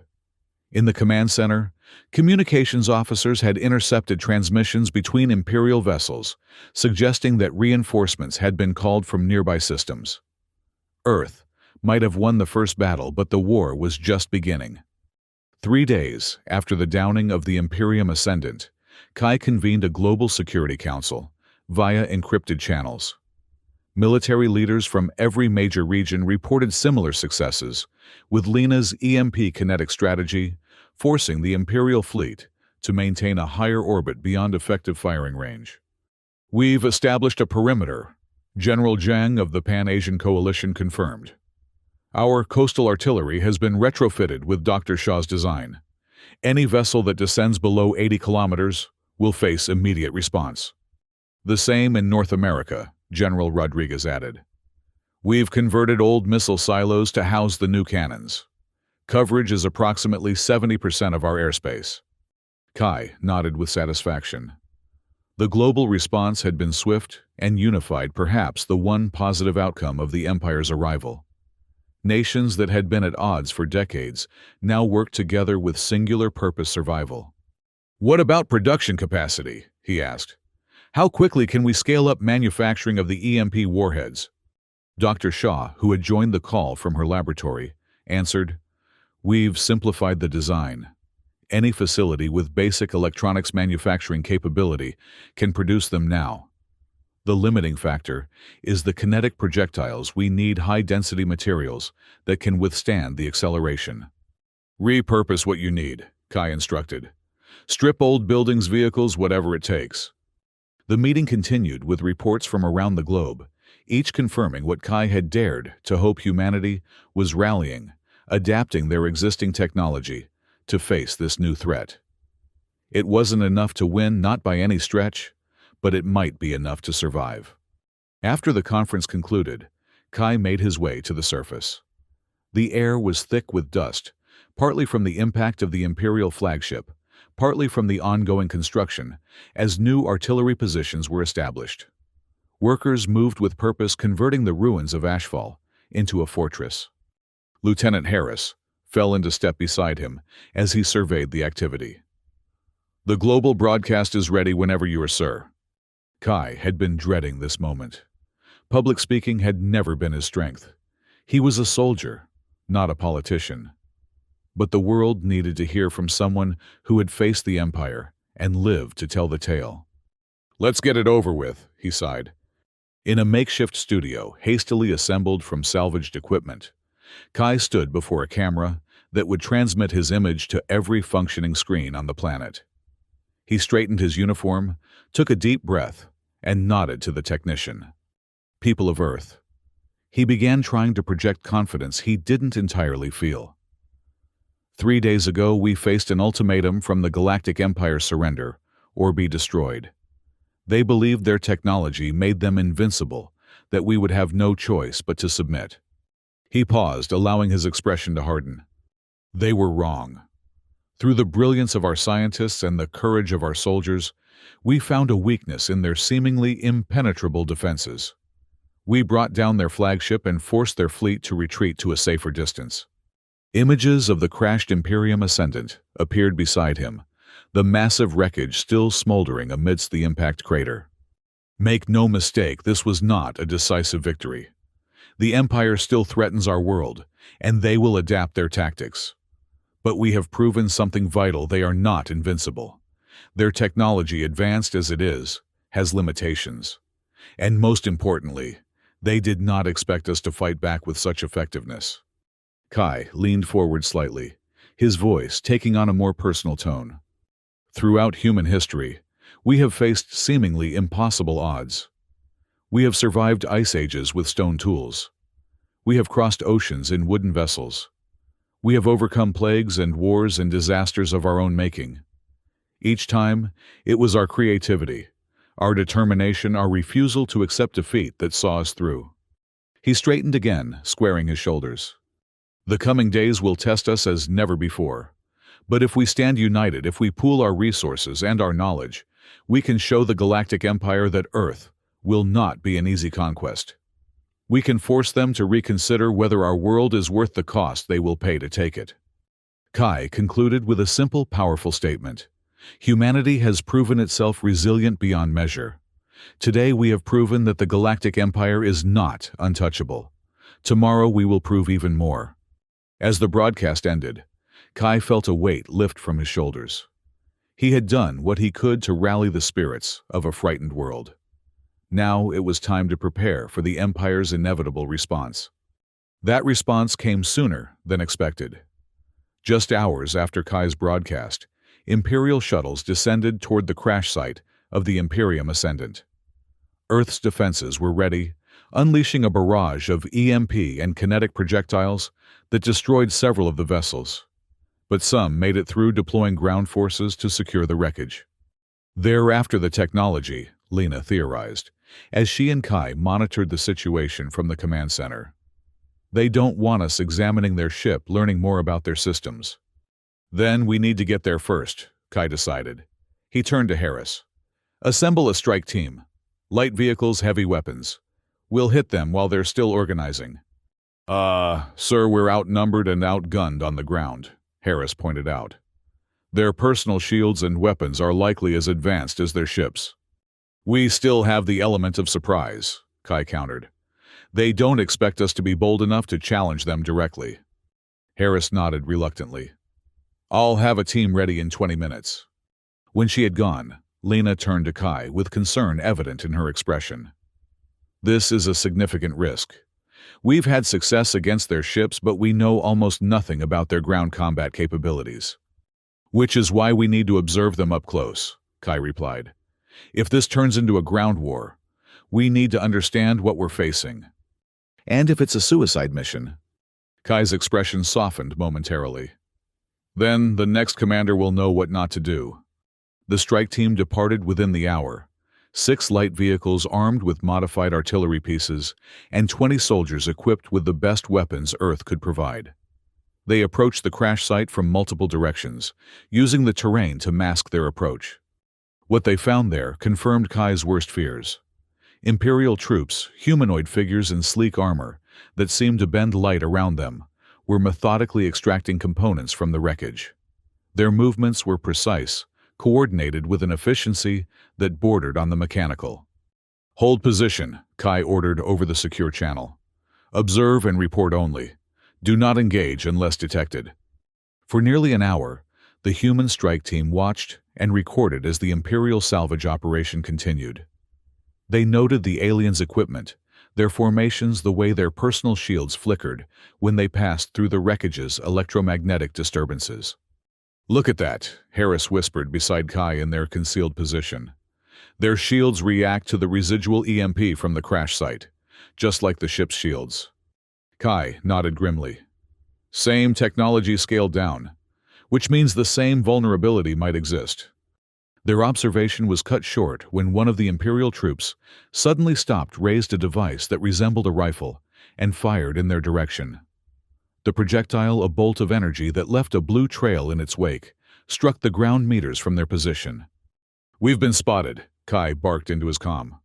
In the command center, communications officers had intercepted transmissions between Imperial vessels, suggesting that reinforcements had been called from nearby systems. Earth might have won the first battle, but the war was just beginning. 3 days after the downing of the Imperium Ascendant, Kai convened a global security council via encrypted channels. Military leaders from every major region reported similar successes, with Lena's EMP kinetic strategy forcing the Imperial fleet to maintain a higher orbit beyond effective firing range. "We've established a perimeter," General Zhang of the Pan-Asian Coalition confirmed. "Our coastal artillery has been retrofitted with Dr. Shaw's design. Any vessel that descends below 80 kilometers will face immediate response." "The same in North America," General Rodriguez added. "We've converted old missile silos to house the new cannons. Coverage is approximately 70% of our airspace." Kai nodded with satisfaction. The global response had been swift and unified, perhaps the one positive outcome of the Empire's arrival. Nations that had been at odds for decades now worked together with singular purpose: survival. "What about production capacity?" he asked. "How quickly can we scale up manufacturing of the EMP warheads?" Dr. Shaw, who had joined the call from her laboratory, answered, "We've simplified the design. Any facility with basic electronics manufacturing capability can produce them now. The limiting factor is the kinetic projectiles. We need high-density materials that can withstand the acceleration." "Repurpose what you need," Kai instructed. "Strip old buildings, vehicles, whatever it takes." The meeting continued with reports from around the globe, each confirming what Kai had dared to hope: humanity was rallying, adapting their existing technology to face this new threat. It wasn't enough to win, not by any stretch, but it might be enough to survive. After the conference concluded, Kai made his way to the surface. The air was thick with dust, partly from the impact of the Imperial flagship, partly from the ongoing construction, as new artillery positions were established. Workers moved with purpose, converting the ruins of Ashfall into a fortress. Lieutenant Harris fell into step beside him as he surveyed the activity. "The global broadcast is ready whenever you are, sir." Kai had been dreading this moment. Public speaking had never been his strength. He was a soldier, not a politician. But the world needed to hear from someone who had faced the Empire and lived to tell the tale. "Let's get it over with," he sighed. In a makeshift studio, hastily assembled from salvaged equipment, Kai stood before a camera that would transmit his image to every functioning screen on the planet. He straightened his uniform, took a deep breath, and nodded to the technician. "People of Earth." He began trying to project confidence he didn't entirely feel. 3 days ago, we faced an ultimatum from the Galactic Empire: surrender or be destroyed. They believed their technology made them invincible, that we would have no choice but to submit. He paused, allowing his expression to harden. They were wrong. Through the brilliance of our scientists and the courage of our soldiers, we found a weakness in their seemingly impenetrable defenses. We brought down their flagship and forced their fleet to retreat to a safer distance. Images of the crashed Imperium Ascendant appeared beside him, the massive wreckage still smoldering amidst the impact crater. Make no mistake, this was not a decisive victory. The Empire still threatens our world, and they will adapt their tactics. But we have proven something vital: they are not invincible. Their technology, advanced as it is, has limitations. And most importantly, they did not expect us to fight back with such effectiveness. Kai leaned forward slightly, his voice taking on a more personal tone. Throughout human history, we have faced seemingly impossible odds. We have survived ice ages with stone tools. We have crossed oceans in wooden vessels. We have overcome plagues and wars and disasters of our own making. Each time, it was our creativity, our determination, our refusal to accept defeat that saw us through. He straightened again, squaring his shoulders. The coming days will test us as never before. But if we stand united, if we pool our resources and our knowledge, we can show the Galactic Empire that Earth will not be an easy conquest. We can force them to reconsider whether our world is worth the cost they will pay to take it. Kai concluded with a simple, powerful statement. Humanity has proven itself resilient beyond measure. Today we have proven that the Galactic Empire is not untouchable. Tomorrow we will prove even more. As the broadcast ended, Kai felt a weight lift from his shoulders. He had done what he could to rally the spirits of a frightened world. Now it was time to prepare for the Empire's inevitable response. That response came sooner than expected. Just hours after Kai's broadcast, Imperial shuttles descended toward the crash site of the Imperium Ascendant. Earth's defenses were ready, unleashing a barrage of EMP and kinetic projectiles that destroyed several of the vessels. But some made it through, deploying ground forces to secure the wreckage. Thereafter the technology, Lena theorized, as she and Kai monitored the situation from the command center. They don't want us examining their ship, learning more about their systems. Then we need to get there first, Kai decided. He turned to Harris. Assemble a strike team. Light vehicles, heavy weapons. We'll hit them while they're still organizing. Sir, we're outnumbered and outgunned on the ground, Harris pointed out. Their personal shields and weapons are likely as advanced as their ships. We still have the element of surprise, Kai countered. They don't expect us to be bold enough to challenge them directly. Harris nodded reluctantly. I'll have a team ready in 20 minutes. When she had gone, Lena turned to Kai with concern evident in her expression. This is a significant risk. We've had success against their ships, but we know almost nothing about their ground combat capabilities. Which is why we need to observe them up close, Kai replied. If this turns into a ground war, we need to understand what we're facing. And if it's a suicide mission? Kai's expression softened momentarily. Then the next commander will know what not to do. The strike team departed within the hour. 6 light vehicles armed with modified artillery pieces, and 20 soldiers equipped with the best weapons Earth could provide. They approached the crash site from multiple directions, using the terrain to mask their approach. What they found there confirmed Kai's worst fears. Imperial troops, humanoid figures in sleek armor that seemed to bend light around them, were methodically extracting components from the wreckage. Their movements were precise, coordinated with an efficiency that bordered on the mechanical. Hold position, Kai ordered over the secure channel. Observe and report only. Do not engage unless detected. For nearly an hour, the human strike team watched and recorded as the Imperial salvage operation continued. They noted the aliens' equipment, their formations, the way their personal shields flickered when they passed through the wreckage's electromagnetic disturbances. Look at that, Harris whispered beside Kai in their concealed position. Their shields react to the residual EMP from the crash site, just like the ship's shields. Kai nodded grimly. Same technology scaled down, which means the same vulnerability might exist. Their observation was cut short when one of the Imperial troops suddenly stopped, raised a device that resembled a rifle, and fired in their direction. The projectile, a bolt of energy that left a blue trail in its wake, struck the ground meters from their position. We've been spotted, Kai barked into his comm.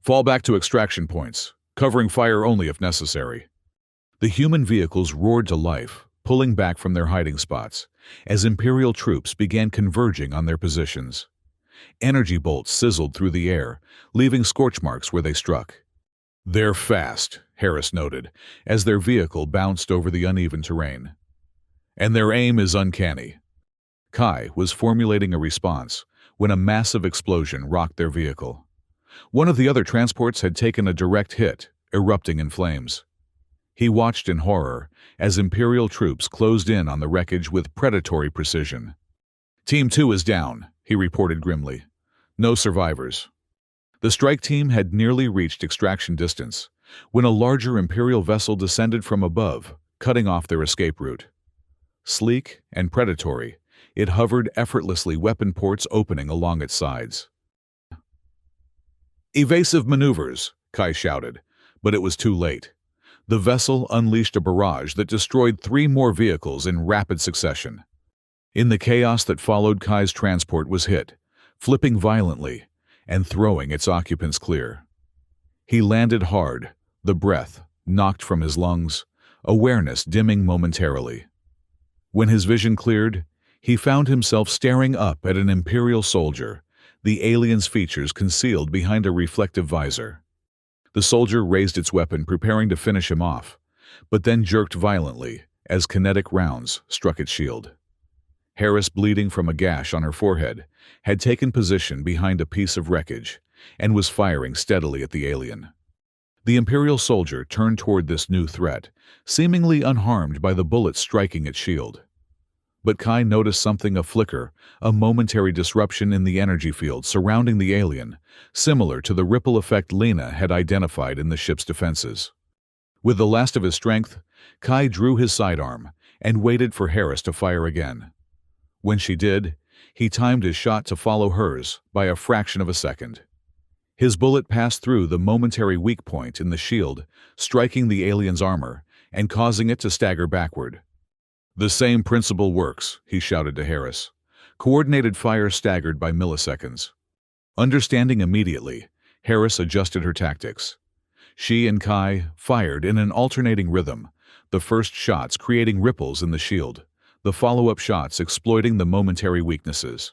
Fall back to extraction points, covering fire only if necessary. The human vehicles roared to life, pulling back from their hiding spots, as Imperial troops began converging on their positions. Energy bolts sizzled through the air, leaving scorch marks where they struck. They're fast, Harris noted, as their vehicle bounced over the uneven terrain. And their aim is uncanny. Kai was formulating a response when a massive explosion rocked their vehicle. One of the other transports had taken a direct hit, erupting in flames. He watched in horror as Imperial troops closed in on the wreckage with predatory precision. Team 2 is down, he reported grimly. No survivors. The strike team had nearly reached extraction distance when a larger Imperial vessel descended from above, cutting off their escape route. Sleek and predatory, it hovered effortlessly, weapon ports opening along its sides. Evasive maneuvers, Kai shouted, but it was too late. The vessel unleashed a barrage that destroyed 3 more vehicles in rapid succession. In the chaos that followed, Kai's transport was hit, flipping violently and throwing its occupants clear. He landed hard, the breath knocked from his lungs, awareness dimming momentarily. When his vision cleared, he found himself staring up at an Imperial soldier, the alien's features concealed behind a reflective visor. The soldier raised its weapon, preparing to finish him off, but then jerked violently as kinetic rounds struck its shield. Harris, bleeding from a gash on her forehead, had taken position behind a piece of wreckage and was firing steadily at the alien. The Imperial soldier turned toward this new threat, seemingly unharmed by the bullets striking its shield. But Kai noticed something, a flicker, a momentary disruption in the energy field surrounding the alien, similar to the ripple effect Lena had identified in the ship's defenses. With the last of his strength, Kai drew his sidearm and waited for Harris to fire again. When she did, he timed his shot to follow hers by a fraction of a second. His bullet passed through the momentary weak point in the shield, striking the alien's armor and causing it to stagger backward. The same principle works, he shouted to Harris. Coordinated fire staggered by milliseconds. Understanding immediately, Harris adjusted her tactics. She and Kai fired in an alternating rhythm, the first shots creating ripples in the shield, the follow-up shots exploiting the momentary weaknesses.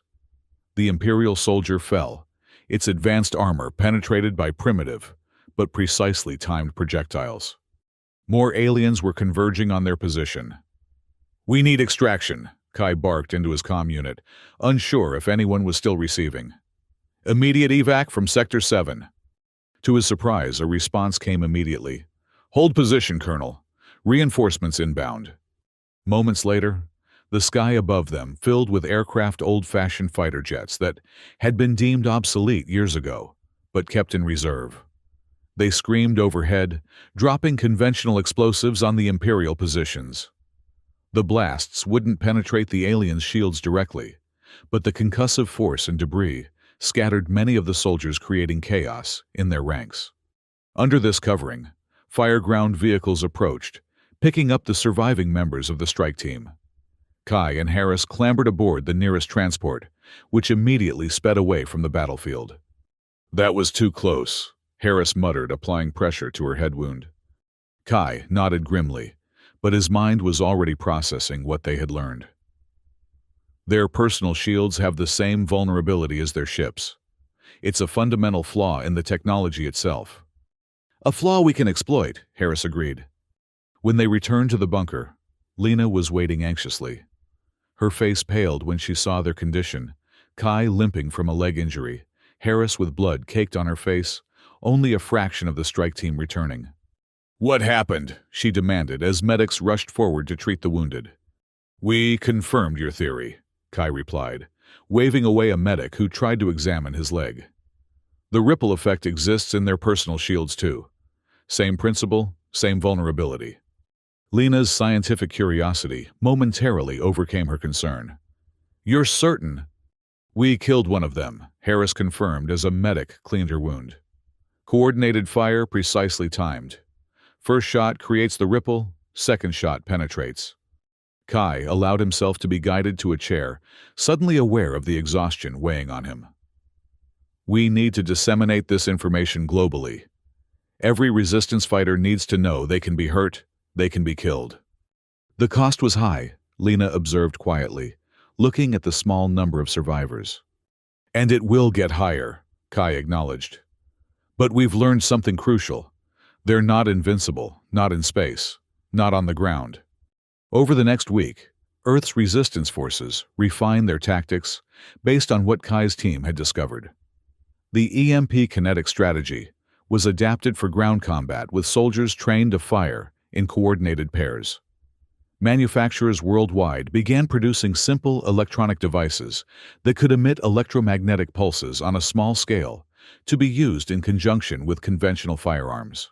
The Imperial soldier fell, its advanced armor penetrated by primitive, but precisely timed projectiles. More aliens were converging on their position. "We need extraction," Kai barked into his comm unit, unsure if anyone was still receiving. "Immediate evac from Sector 7. To his surprise, a response came immediately. "Hold position, Colonel. Reinforcements inbound." Moments later, the sky above them filled with aircraft old-fashioned fighter jets that had been deemed obsolete years ago, but kept in reserve. They screamed overhead, dropping conventional explosives on the Imperial positions. The blasts wouldn't penetrate the aliens' shields directly, but the concussive force and debris scattered many of the soldiers, creating chaos in their ranks. Under this covering, fire-ground vehicles approached, picking up the surviving members of the strike team. Kai and Harris clambered aboard the nearest transport, which immediately sped away from the battlefield. "That was too close," Harris muttered, applying pressure to her head wound. Kai nodded grimly, but his mind was already processing what they had learned. Their personal shields have the same vulnerability as their ships. It's a fundamental flaw in the technology itself. "A flaw we can exploit," Harris agreed. When they returned to the bunker, Lena was waiting anxiously. Her face paled when she saw their condition, Kai limping from a leg injury, Harris with blood caked on her face, only a fraction of the strike team returning. "What happened?" she demanded as medics rushed forward to treat the wounded. "We confirmed your theory," Kai replied, waving away a medic who tried to examine his leg. "The ripple effect exists in their personal shields too. Same principle, same vulnerability." Lena's scientific curiosity momentarily overcame her concern. "You're certain?" "We killed one of them," Harris confirmed as a medic cleaned her wound. "Coordinated fire, precisely timed. First shot creates the ripple, second shot penetrates." Kai allowed himself to be guided to a chair, suddenly aware of the exhaustion weighing on him. "We need to disseminate this information globally. Every resistance fighter needs to know they can be hurt, they can be killed." "The cost was high," Lena observed quietly, looking at the small number of survivors. "And it will get higher," Kai acknowledged. "But we've learned something crucial. They're not invincible, not in space, not on the ground." Over the next week, Earth's resistance forces refined their tactics based on what Kai's team had discovered. The EMP kinetic strategy was adapted for ground combat with soldiers trained to fire in coordinated pairs. Manufacturers worldwide began producing simple electronic devices that could emit electromagnetic pulses on a small scale to be used in conjunction with conventional firearms.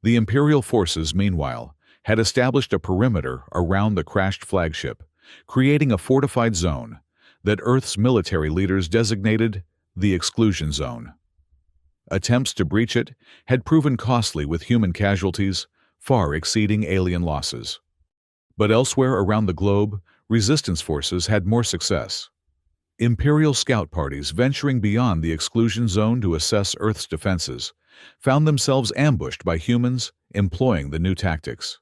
The Imperial forces, meanwhile, had established a perimeter around the crashed flagship, creating a fortified zone that Earth's military leaders designated the Exclusion Zone. Attempts to breach it had proven costly, with human casualties far exceeding alien losses. But elsewhere around the globe, resistance forces had more success. Imperial scout parties venturing beyond the Exclusion Zone to assess Earth's defenses found themselves ambushed by humans employing the new tactics.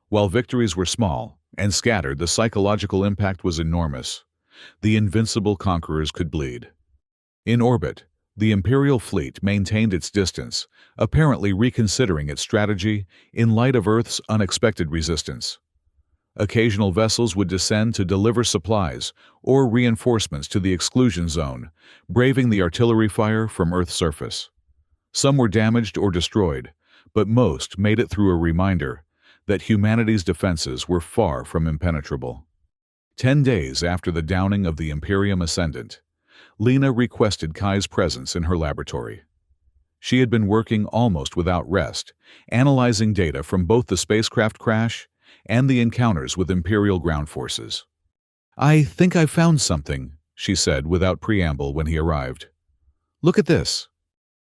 While victories were small and scattered, the psychological impact was enormous. The invincible conquerors could bleed. In orbit, the Imperial fleet maintained its distance, apparently reconsidering its strategy in light of Earth's unexpected resistance. Occasional vessels would descend to deliver supplies or reinforcements to the Exclusion Zone, braving the artillery fire from Earth's surface. Some were damaged or destroyed, but most made it through, a reminder that humanity's defenses were far from impenetrable. 10 days after the downing of the Imperium Ascendant, Lena requested Kai's presence in her laboratory. She had been working almost without rest, analyzing data from both the spacecraft crash and the encounters with Imperial ground forces. "I think I've found something," she said without preamble when he arrived. "Look at this."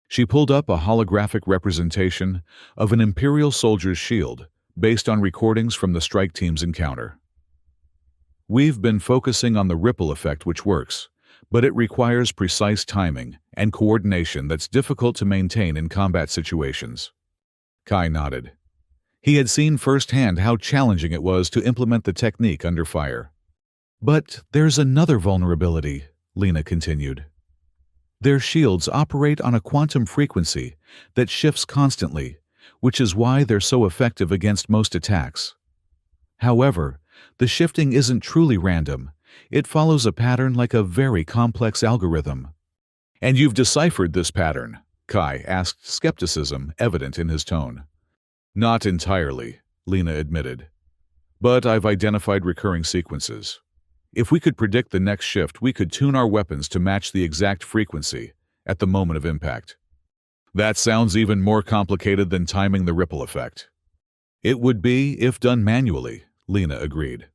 She pulled up a holographic representation of an Imperial soldier's shield based on recordings from the strike team's encounter. "We've been focusing on the ripple effect, which works, but it requires precise timing and coordination that's difficult to maintain in combat situations. Kai nodded. He had seen firsthand how challenging it was to implement the technique under fire. But there's another vulnerability, Lena continued. Their shields operate on a quantum frequency that shifts constantly, which is why they're so effective against most attacks. However, the shifting isn't truly random. It follows a pattern like a very complex algorithm. And you've deciphered this pattern? Kai asked, skepticism evident in his tone. Not entirely, Lena admitted. But I've identified recurring sequences. If we could predict the next shift, we could tune our weapons to match the exact frequency at the moment of impact. That sounds even more complicated than timing the ripple effect. It would be if done manually, Lena agreed.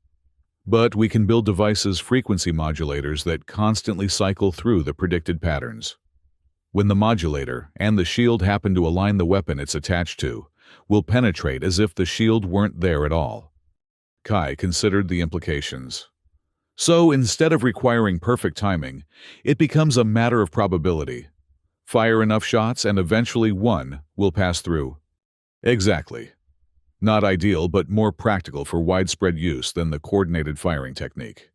But we can build devices, frequency modulators that constantly cycle through the predicted patterns. When the modulator and the shield happen to align, the weapon it's attached to will penetrate as if the shield weren't there at all. Kai considered the implications. So instead of requiring perfect timing, it becomes a matter of probability. Fire enough shots and eventually one will pass through. Exactly. Not ideal, but more practical for widespread use than the coordinated firing technique.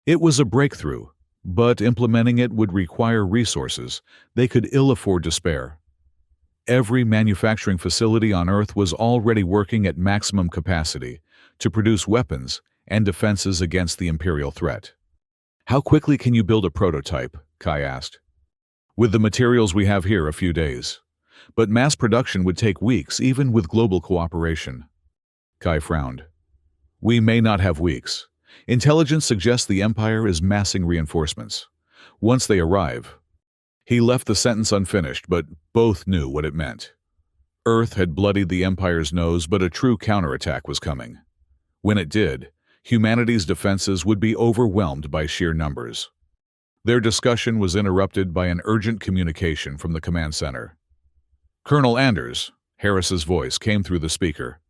It was a breakthrough, but implementing it would require resources they could ill afford to spare. Every manufacturing facility on Earth was already working at maximum capacity to produce weapons and defenses against the Imperial threat. How quickly can you build a prototype? Kai asked. With the materials we have here, a few days. But mass production would take weeks, even with global cooperation. Kai frowned. We may not have weeks. Intelligence suggests the Empire is massing reinforcements. Once they arrive... He left the sentence unfinished, but both knew what it meant. Earth had bloodied the Empire's nose, but a true counterattack was coming. When it did, humanity's defenses would be overwhelmed by sheer numbers. Their discussion was interrupted by an urgent communication from the command center. Colonel Anders, Harris's voice came through the speaker.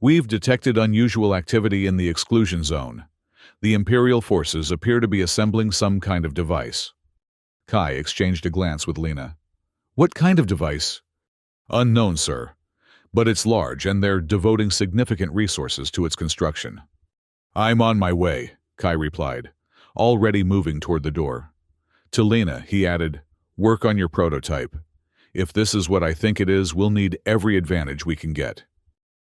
We've detected unusual activity in the exclusion zone. The Imperial forces appear to be assembling some kind of device. Kai exchanged a glance with Lena. What kind of device? Unknown, sir. But it's large, and they're devoting significant resources to its construction. I'm on my way, Kai replied, already moving toward the door. To Lena, he added, work on your prototype. If this is what I think it is, we'll need every advantage we can get.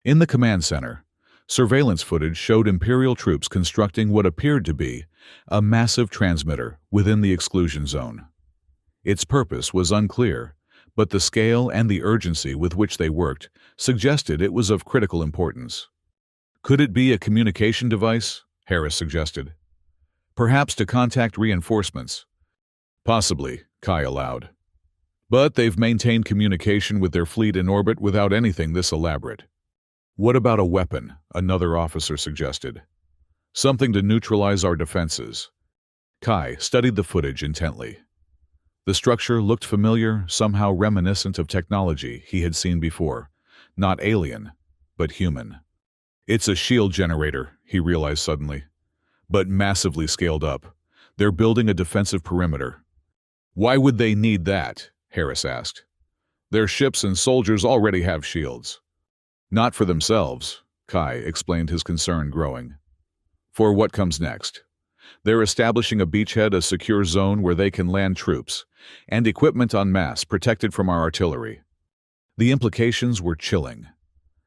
In the command center, surveillance footage showed Imperial troops constructing what appeared to be a massive transmitter within the exclusion zone. Its purpose was unclear, but the scale and the urgency with which they worked suggested it was of critical importance. Could it be a communication device? Harris suggested. Perhaps to contact reinforcements. Possibly, Kai allowed. But they've maintained communication with their fleet in orbit without anything this elaborate. What about a weapon? Another officer suggested. Something to neutralize our defenses. Kai studied the footage intently. The structure looked familiar, somehow reminiscent of technology he had seen before. Not alien, but human. It's a shield generator, he realized suddenly. But massively scaled up. They're building a defensive perimeter. Why would they need that? Harris asked. Their ships and soldiers already have shields. Not for themselves, Kai explained, his concern growing. For what comes next. They're establishing a beachhead, a secure zone where they can land troops, and equipment en masse protected from our artillery. The implications were chilling.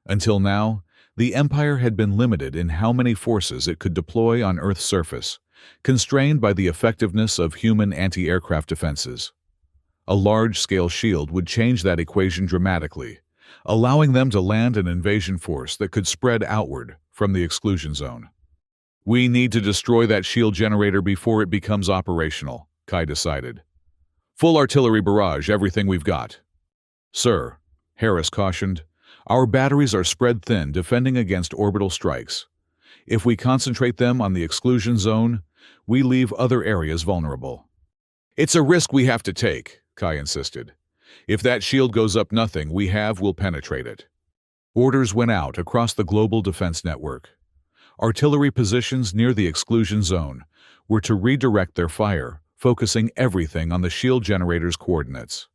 Until now, the Empire had been limited in how many forces it could deploy on Earth's surface, constrained by the effectiveness of human anti-aircraft defenses. A large-scale shield would change that equation dramatically, allowing them to land an invasion force that could spread outward from the exclusion zone. We need to destroy that shield generator before it becomes operational, Kai decided. Full artillery barrage, everything we've got. Sir, Harris cautioned, our batteries are spread thin, defending against orbital strikes. If we concentrate them on the exclusion zone, we leave other areas vulnerable. It's a risk we have to take, Kai insisted. If that shield goes up, nothing we have will penetrate it. Orders went out across the global defense network. Artillery positions near the exclusion zone were to redirect their fire focusing everything on the shield generator's coordinates.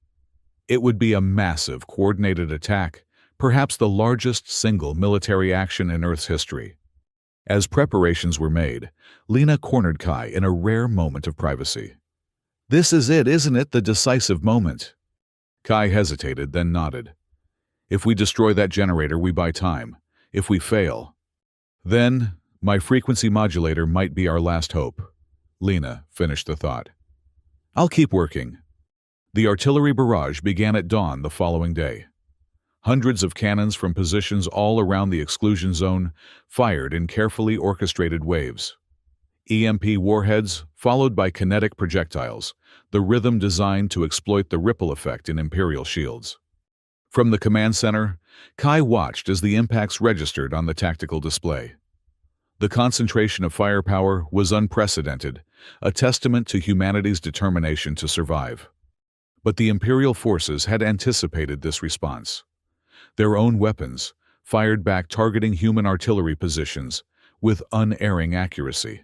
It would be a massive, coordinated attack, perhaps the largest single military action in Earth's history. As preparations were made, Lena cornered Kai in a rare moment of privacy. "This is it, isn't it, the decisive moment?" Kai hesitated, then nodded. "If we destroy that generator, we buy time. If we fail, then my frequency modulator might be our last hope." Lena finished the thought. "I'll keep working." The artillery barrage began at dawn the following day. Hundreds of cannons from positions all around the exclusion zone fired in carefully orchestrated waves. EMP warheads, followed by kinetic projectiles, the rhythm designed to exploit the ripple effect in Imperial shields. From the command center, Kai watched as the impacts registered on the tactical display. The concentration of firepower was unprecedented, a testament to humanity's determination to survive. But the Imperial forces had anticipated this response. Their own weapons fired back, targeting human artillery positions with unerring accuracy.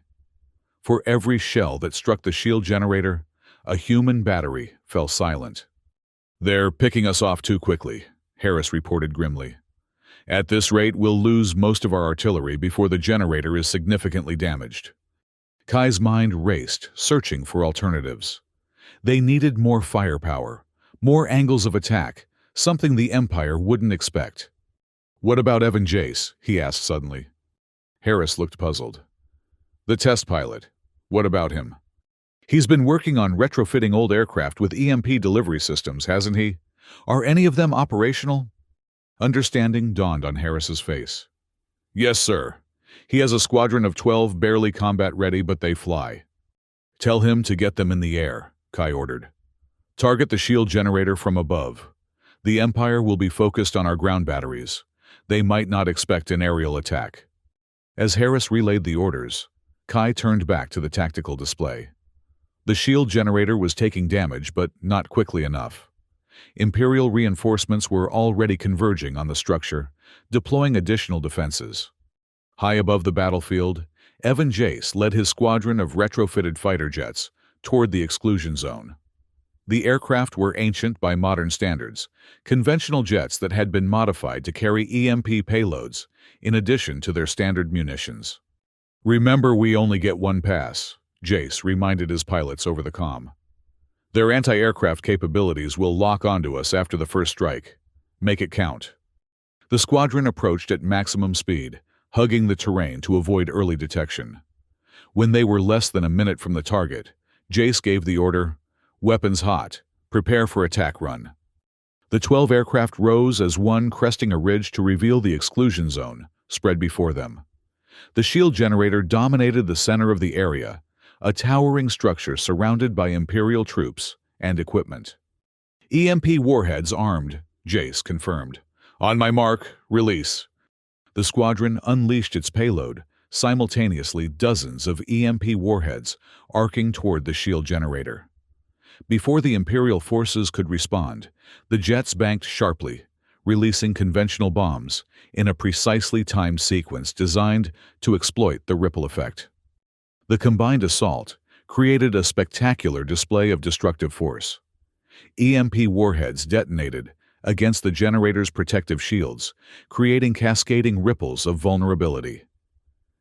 For every shell that struck the shield generator, a human battery fell silent. "They're picking us off too quickly," Harris reported grimly. "At this rate, we'll lose most of our artillery before the generator is significantly damaged." Kai's mind raced, searching for alternatives. They needed more firepower, more angles of attack, something the Empire wouldn't expect. "What about Evan Jace?" he asked suddenly. Harris looked puzzled. "The test pilot. What about him?" "He's been working on retrofitting old aircraft with EMP delivery systems, hasn't he? Are any of them operational?" Understanding dawned on Harris's face. "Yes, sir. He has a squadron of 12 barely combat-ready, but they fly." "Tell him to get them in the air," Kai ordered. "Target the shield generator from above. The Empire will be focused on our ground batteries. They might not expect an aerial attack." As Harris relayed the orders, Kai turned back to the tactical display. The shield generator was taking damage, but not quickly enough. Imperial reinforcements were already converging on the structure, deploying additional defenses. High above the battlefield, Evan Jace led his squadron of retrofitted fighter jets toward the exclusion zone. The aircraft were ancient by modern standards, conventional jets that had been modified to carry EMP payloads in addition to their standard munitions. "Remember, we only get one pass," Jace reminded his pilots over the comm. "Their anti-aircraft capabilities will lock onto us after the first strike. Make it count." The squadron approached at maximum speed, hugging the terrain to avoid early detection. When they were less than a minute from the target, Jace gave the order, "Weapons hot. Prepare for attack run." The 12 aircraft rose as one, cresting a ridge to reveal the exclusion zone spread before them. The shield generator dominated the center of the area, a towering structure surrounded by Imperial troops and equipment. "EMP warheads armed," Jace confirmed. "On my mark, release." The squadron unleashed its payload, simultaneously dozens of EMP warheads arcing toward the shield generator. Before the Imperial forces could respond, the jets banked sharply, releasing conventional bombs in a precisely timed sequence designed to exploit the ripple effect. The combined assault created a spectacular display of destructive force. EMP warheads detonated against the generator's protective shields, creating cascading ripples of vulnerability.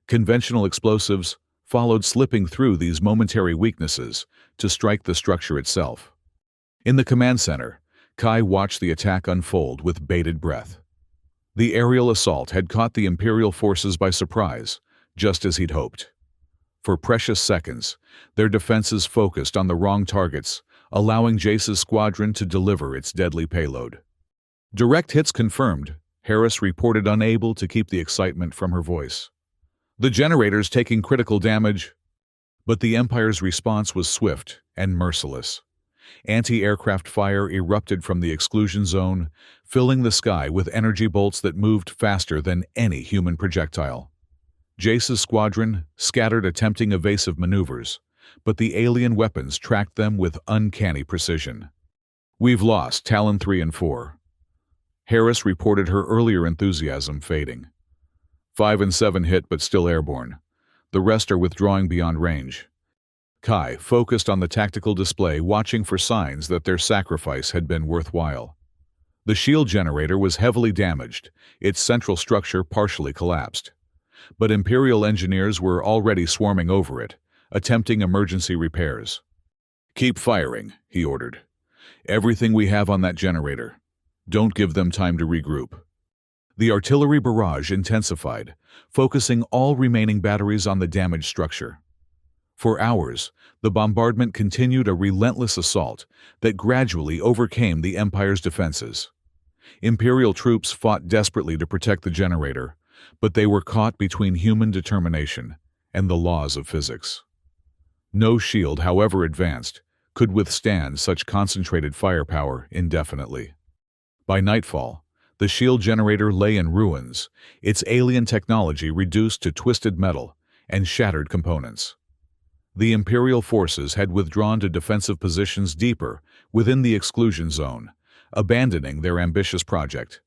Conventional explosives followed, slipping through these momentary weaknesses to strike the structure itself. In the command center, Kai watched the attack unfold with bated breath. The aerial assault had caught the Imperial forces by surprise, just as he'd hoped. For precious seconds, their defenses focused on the wrong targets, allowing Jace's squadron to deliver its deadly payload. "Direct hits confirmed," Harris reported, unable to keep the excitement from her voice. "The generator's taking critical damage." But the Empire's response was swift and merciless. Anti-aircraft fire erupted from the exclusion zone, filling the sky with energy bolts that moved faster than any human projectile. Jace's squadron scattered, attempting evasive maneuvers, but the alien weapons tracked them with uncanny precision. "We've lost Talon 3 and 4. Harris reported, her earlier enthusiasm fading. 5 and 7 hit but still airborne. The rest are withdrawing beyond range." Kai focused on the tactical display, watching for signs that their sacrifice had been worthwhile. The shield generator was heavily damaged, its central structure partially collapsed. But Imperial engineers were already swarming over it, attempting emergency repairs. "Keep firing," he ordered. "Everything we have on that generator. Don't give them time to regroup." The artillery barrage intensified, focusing all remaining batteries on the damaged structure. For hours, the bombardment continued, a relentless assault that gradually overcame the Empire's defenses. Imperial troops fought desperately to protect the generator, but they were caught between human determination and the laws of physics. No shield, however advanced, could withstand such concentrated firepower indefinitely. By nightfall, the shield generator lay in ruins, its alien technology reduced to twisted metal and shattered components. The Imperial forces had withdrawn to defensive positions deeper within the exclusion zone, abandoning their ambitious project.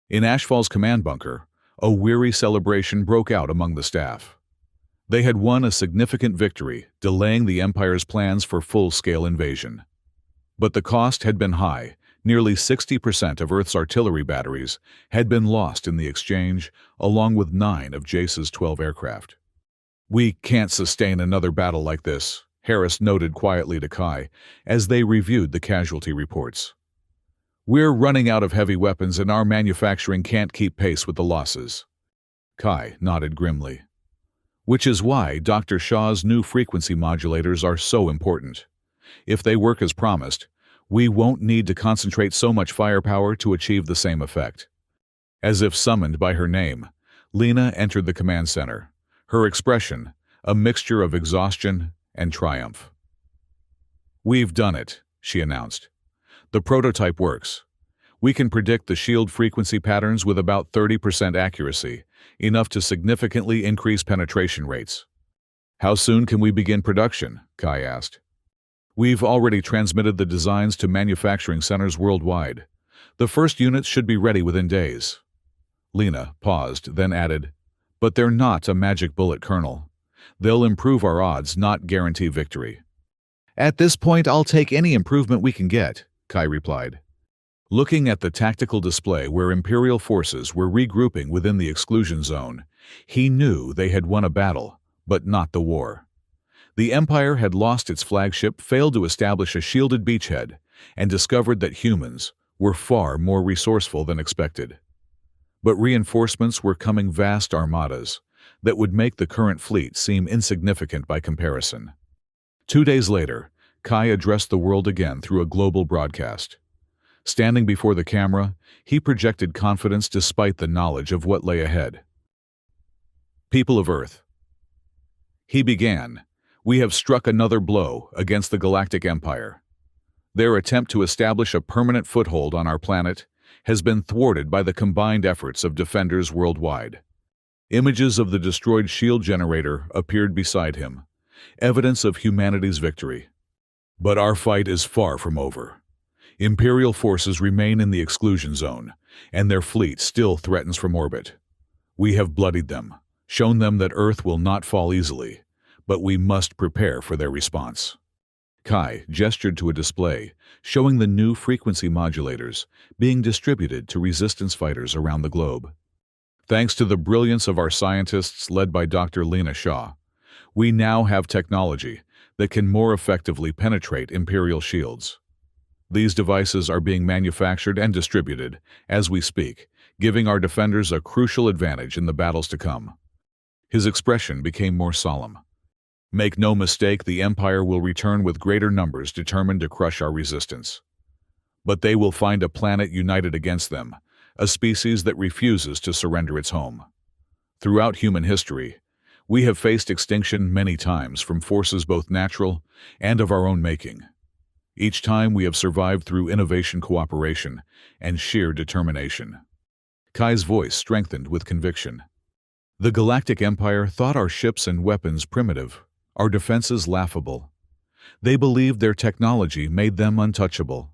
In Ashfall's command bunker, a weary celebration broke out among the staff. They had won a significant victory, delaying the Empire's plans for full-scale invasion. But the cost had been high. Nearly 60% of Earth's artillery batteries had been lost in the exchange, along with 9 of Jace's 12 aircraft. "We can't sustain another battle like this," Harris noted quietly to Kai as they reviewed the casualty reports. "We're running out of heavy weapons and our manufacturing can't keep pace with the losses." Kai nodded grimly. "Which is why Dr. Shaw's new frequency modulators are so important. If they work as promised, we won't need to concentrate so much firepower to achieve the same effect." As if summoned by her name, Lena entered the command center, her expression a mixture of exhaustion and triumph. "We've done it," she announced. "The prototype works. We can predict the shield frequency patterns with about 30% accuracy, enough to significantly increase penetration rates." "How soon can we begin production?" Kai asked. "We've already transmitted the designs to manufacturing centers worldwide. The first units should be ready within days." Lena paused, then added, "But they're not a magic bullet, Colonel. They'll improve our odds, not guarantee victory." "At this point, I'll take any improvement we can get," Kai replied. Looking at the tactical display where Imperial forces were regrouping within the exclusion zone, he knew they had won a battle, but not the war. The Empire had lost its flagship, failed to establish a shielded beachhead, and discovered that humans were far more resourceful than expected. But reinforcements were coming, vast armadas that would make the current fleet seem insignificant by comparison. 2 days later, Kai addressed the world again through a global broadcast. Standing before the camera, he projected confidence despite the knowledge of what lay ahead. "People of Earth," he began, "we have struck another blow against the Galactic Empire. Their attempt to establish a permanent foothold on our planet has been thwarted by the combined efforts of defenders worldwide." Images of the destroyed shield generator appeared beside him, evidence of humanity's victory. "But our fight is far from over. Imperial forces remain in the exclusion zone, and their fleet still threatens from orbit. We have bloodied them, shown them that Earth will not fall easily, but we must prepare for their response." Kai gestured to a display showing the new frequency modulators being distributed to resistance fighters around the globe. "Thanks to the brilliance of our scientists led by Dr. Lena Shaw, we now have technology that can more effectively penetrate Imperial shields. These devices are being manufactured and distributed as we speak, giving our defenders a crucial advantage in the battles to come." His expression became more solemn. "Make no mistake, the Empire will return with greater numbers, determined to crush our resistance. But they will find a planet united against them, a species that refuses to surrender its home. Throughout human history, we have faced extinction many times from forces both natural and of our own making. Each time we have survived through innovation, cooperation, and sheer determination." Kai's voice strengthened with conviction. "The Galactic Empire thought our ships and weapons primitive, our defenses laughable. They believed their technology made them untouchable.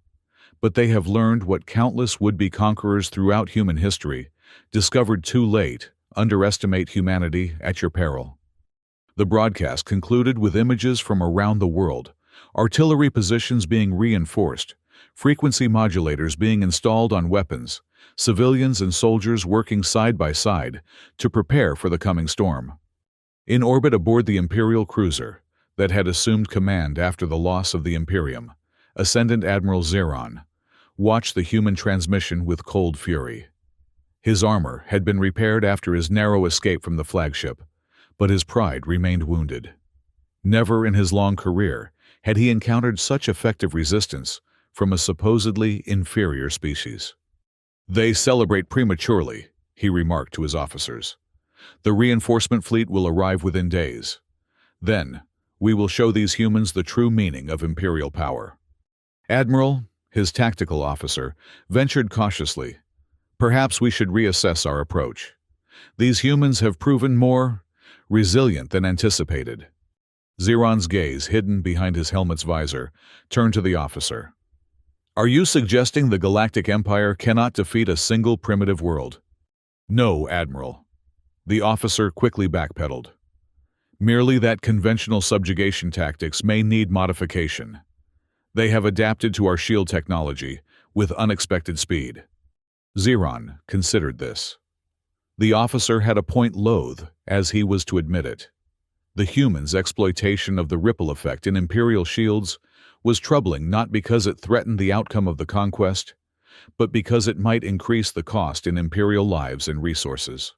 But they have learned what countless would-be conquerors throughout human history discovered too late: underestimate humanity at your peril. The broadcast concluded with images from around the world, artillery positions being reinforced, frequency modulators being installed on weapons, civilians and soldiers working side by side to prepare for the coming storm. In orbit aboard the Imperial cruiser that had assumed command after the loss of the Imperium, Ascendant Admiral Zeron watched the human transmission with cold fury. His armor had been repaired after his narrow escape from the flagship, but his pride remained wounded. Never in his long career had he encountered such effective resistance from a supposedly inferior species. "They celebrate prematurely," he remarked to his officers. "The reinforcement fleet will arrive within days. Then, we will show these humans the true meaning of Imperial power." Admiral, his tactical officer, ventured cautiously, "Perhaps we should reassess our approach. These humans have proven more resilient than anticipated." Zeron's gaze, hidden behind his helmet's visor, turned to the officer. "Are you suggesting the Galactic Empire cannot defeat a single primitive world?" "No, Admiral." The officer quickly backpedaled. "Merely that conventional subjugation tactics may need modification. They have adapted to our shield technology with unexpected speed." Zeron considered this. The officer had a point loath, as he was to admit it. The humans' exploitation of the ripple effect in Imperial shields was troubling not because it threatened the outcome of the conquest, but because it might increase the cost in Imperial lives and resources.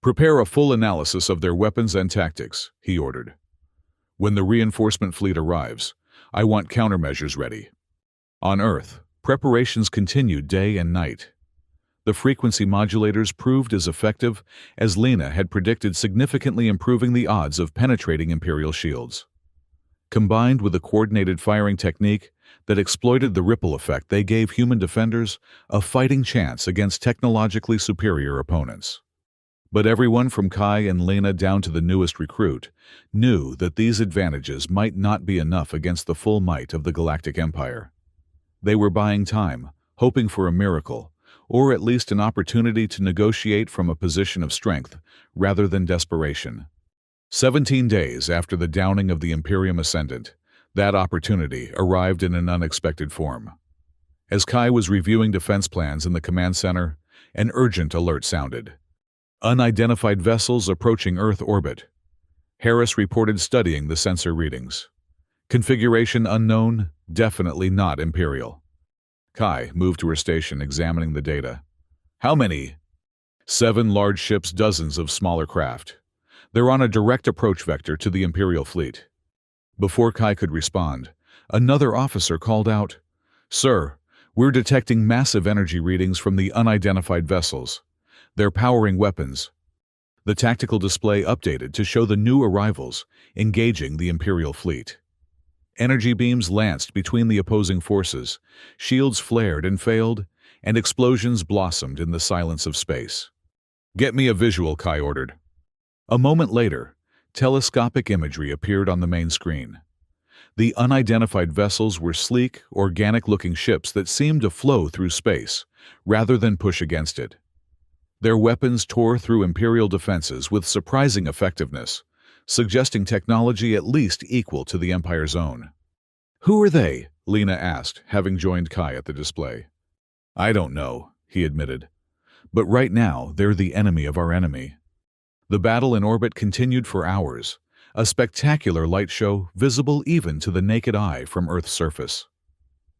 "Prepare a full analysis of their weapons and tactics," he ordered. "When the reinforcement fleet arrives, I want countermeasures ready." On Earth, preparations continued day and night. The frequency modulators proved as effective as Lena had predicted, significantly improving the odds of penetrating Imperial shields. Combined with a coordinated firing technique that exploited the ripple effect, they gave human defenders a fighting chance against technologically superior opponents. But everyone from Kai and Lena down to the newest recruit knew that these advantages might not be enough against the full might of the Galactic Empire. They were buying time, hoping for a miracle, or at least an opportunity to negotiate from a position of strength rather than desperation. 17 days after the downing of the Imperium Ascendant, that opportunity arrived in an unexpected form. As Kai was reviewing defense plans in the command center, an urgent alert sounded. "Unidentified vessels approaching Earth orbit." Harris reported studying the sensor readings. "Configuration unknown, definitely not Imperial." Kai moved to her station, examining the data. "How many?" 7 large ships, dozens of smaller craft. They're on a direct approach vector to the Imperial fleet." Before Kai could respond, another officer called out, "Sir, we're detecting massive energy readings from the unidentified vessels. They're powering weapons." The tactical display updated to show the new arrivals engaging the Imperial fleet. Energy beams lanced between the opposing forces, shields flared and failed, and explosions blossomed in the silence of space. "Get me a visual," Kai ordered. A moment later, telescopic imagery appeared on the main screen. The unidentified vessels were sleek, organic-looking ships that seemed to flow through space, rather than push against it. Their weapons tore through Imperial defenses with surprising effectiveness, suggesting technology at least equal to the Empire's own. "Who are they?" Lena asked, having joined Kai at the display. "I don't know," he admitted. "But right now, they're the enemy of our enemy." The battle in orbit continued for hours, a spectacular light show visible even to the naked eye from Earth's surface.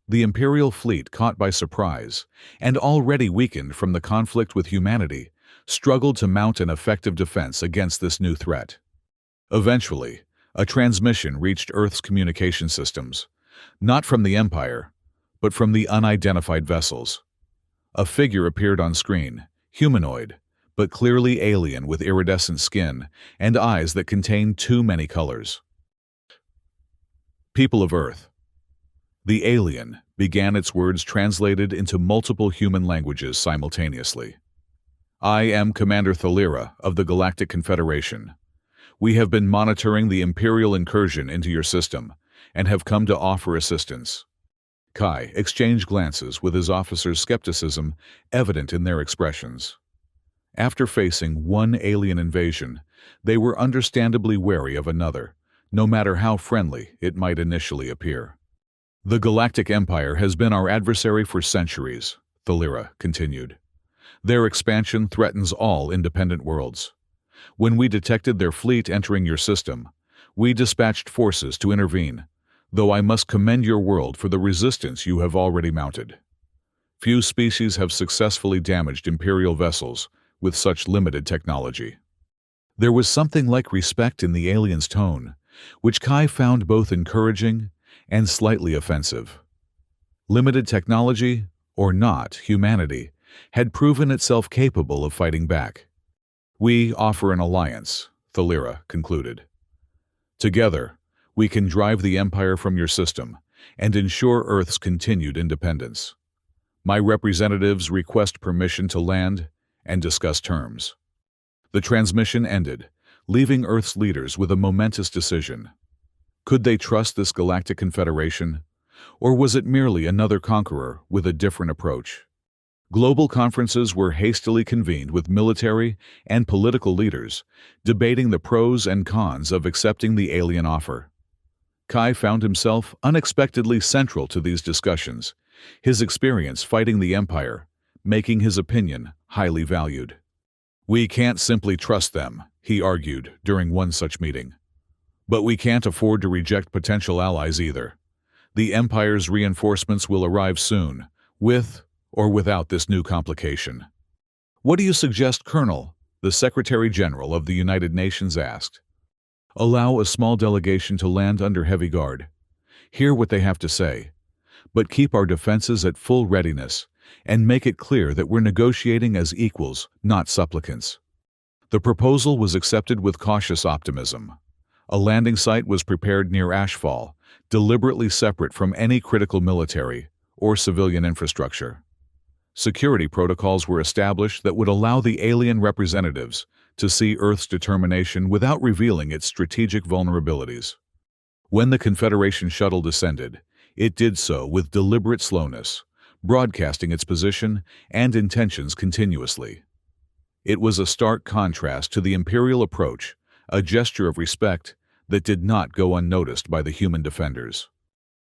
The Imperial fleet, caught by surprise, and already weakened from the conflict with humanity, struggled to mount an effective defense against this new threat. Eventually, a transmission reached Earth's communication systems, not from the Empire, but from the unidentified vessels. A figure appeared on screen, humanoid, but clearly alien, with iridescent skin and eyes that contained too many colors. "People of Earth." The alien began, its words translated into multiple human languages simultaneously. "I am Commander Thalira of the Galactic Confederation. We have been monitoring the Imperial incursion into your system and have come to offer assistance." Kai exchanged glances with his officers, skepticism evident in their expressions. After facing one alien invasion, they were understandably wary of another, no matter how friendly it might initially appear. The Galactic Empire has been our adversary for centuries, Thalira continued. Their expansion threatens all independent worlds. When we detected their fleet entering your system, we dispatched forces to intervene, though I must commend your world for the resistance you have already mounted. Few species have successfully damaged Imperial vessels with such limited technology. There was something like respect in the alien's tone, which Kai found both encouraging and slightly offensive. Limited technology, or not, humanity had proven itself capable of fighting back. We offer an alliance, Thalira concluded. Together, we can drive the Empire from your system and ensure Earth's continued independence. My representatives request permission to land and discuss terms. The transmission ended, leaving Earth's leaders with a momentous decision. Could they trust this galactic confederation, or was it merely another conqueror with a different approach? Global conferences were hastily convened with military and political leaders, debating the pros and cons of accepting the alien offer. Kai found himself unexpectedly central to these discussions, his experience fighting the Empire, making his opinion highly valued. We can't simply trust them, he argued during one such meeting. But we can't afford to reject potential allies either. The Empire's reinforcements will arrive soon, with or without this new complication. What do you suggest, Colonel? The Secretary General of the United Nations asked. Allow a small delegation to land under heavy guard. Hear what they have to say, but keep our defenses at full readiness and make it clear that we're negotiating as equals, not supplicants. The proposal was accepted with cautious optimism. A landing site was prepared near Ashfall, deliberately separate from any critical military or civilian infrastructure. Security protocols were established that would allow the alien representatives to see Earth's determination without revealing its strategic vulnerabilities. When the Confederation shuttle descended, it did so with deliberate slowness, broadcasting its position and intentions continuously. It was a stark contrast to the Imperial approach, a gesture of respect that did not go unnoticed by the human defenders.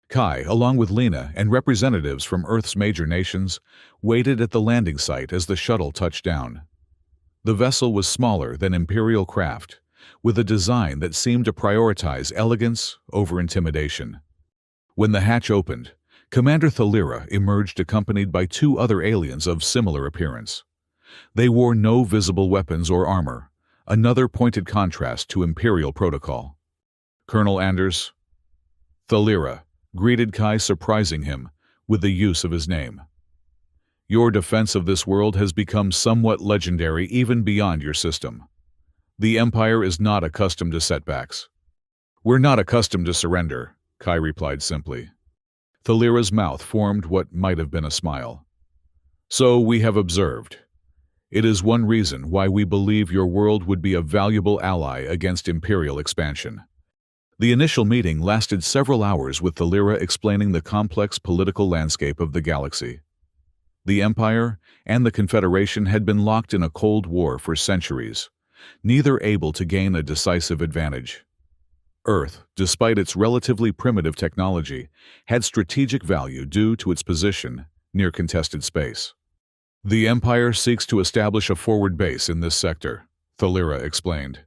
Kai, along with Lena and representatives from Earth's major nations, waited at the landing site as the shuttle touched down. The vessel was smaller than Imperial craft, with a design that seemed to prioritize elegance over intimidation. When the hatch opened, Commander Thalira emerged accompanied by two other aliens of similar appearance. They wore no visible weapons or armor, another pointed contrast to Imperial protocol. Colonel Anders, Thalira greeted Kai, surprising him with the use of his name. Your defense of this world has become somewhat legendary even beyond your system. The Empire is not accustomed to setbacks. We're not accustomed to surrender, Kai replied simply. Thalira's mouth formed what might have been a smile. So we have observed. It is one reason why we believe your world would be a valuable ally against Imperial expansion. The initial meeting lasted several hours with Thalira explaining the complex political landscape of the galaxy. The Empire and the Confederation had been locked in a Cold War for centuries, neither able to gain a decisive advantage. Earth, despite its relatively primitive technology, had strategic value due to its position near contested space. The Empire seeks to establish a forward base in this sector, Thalira explained.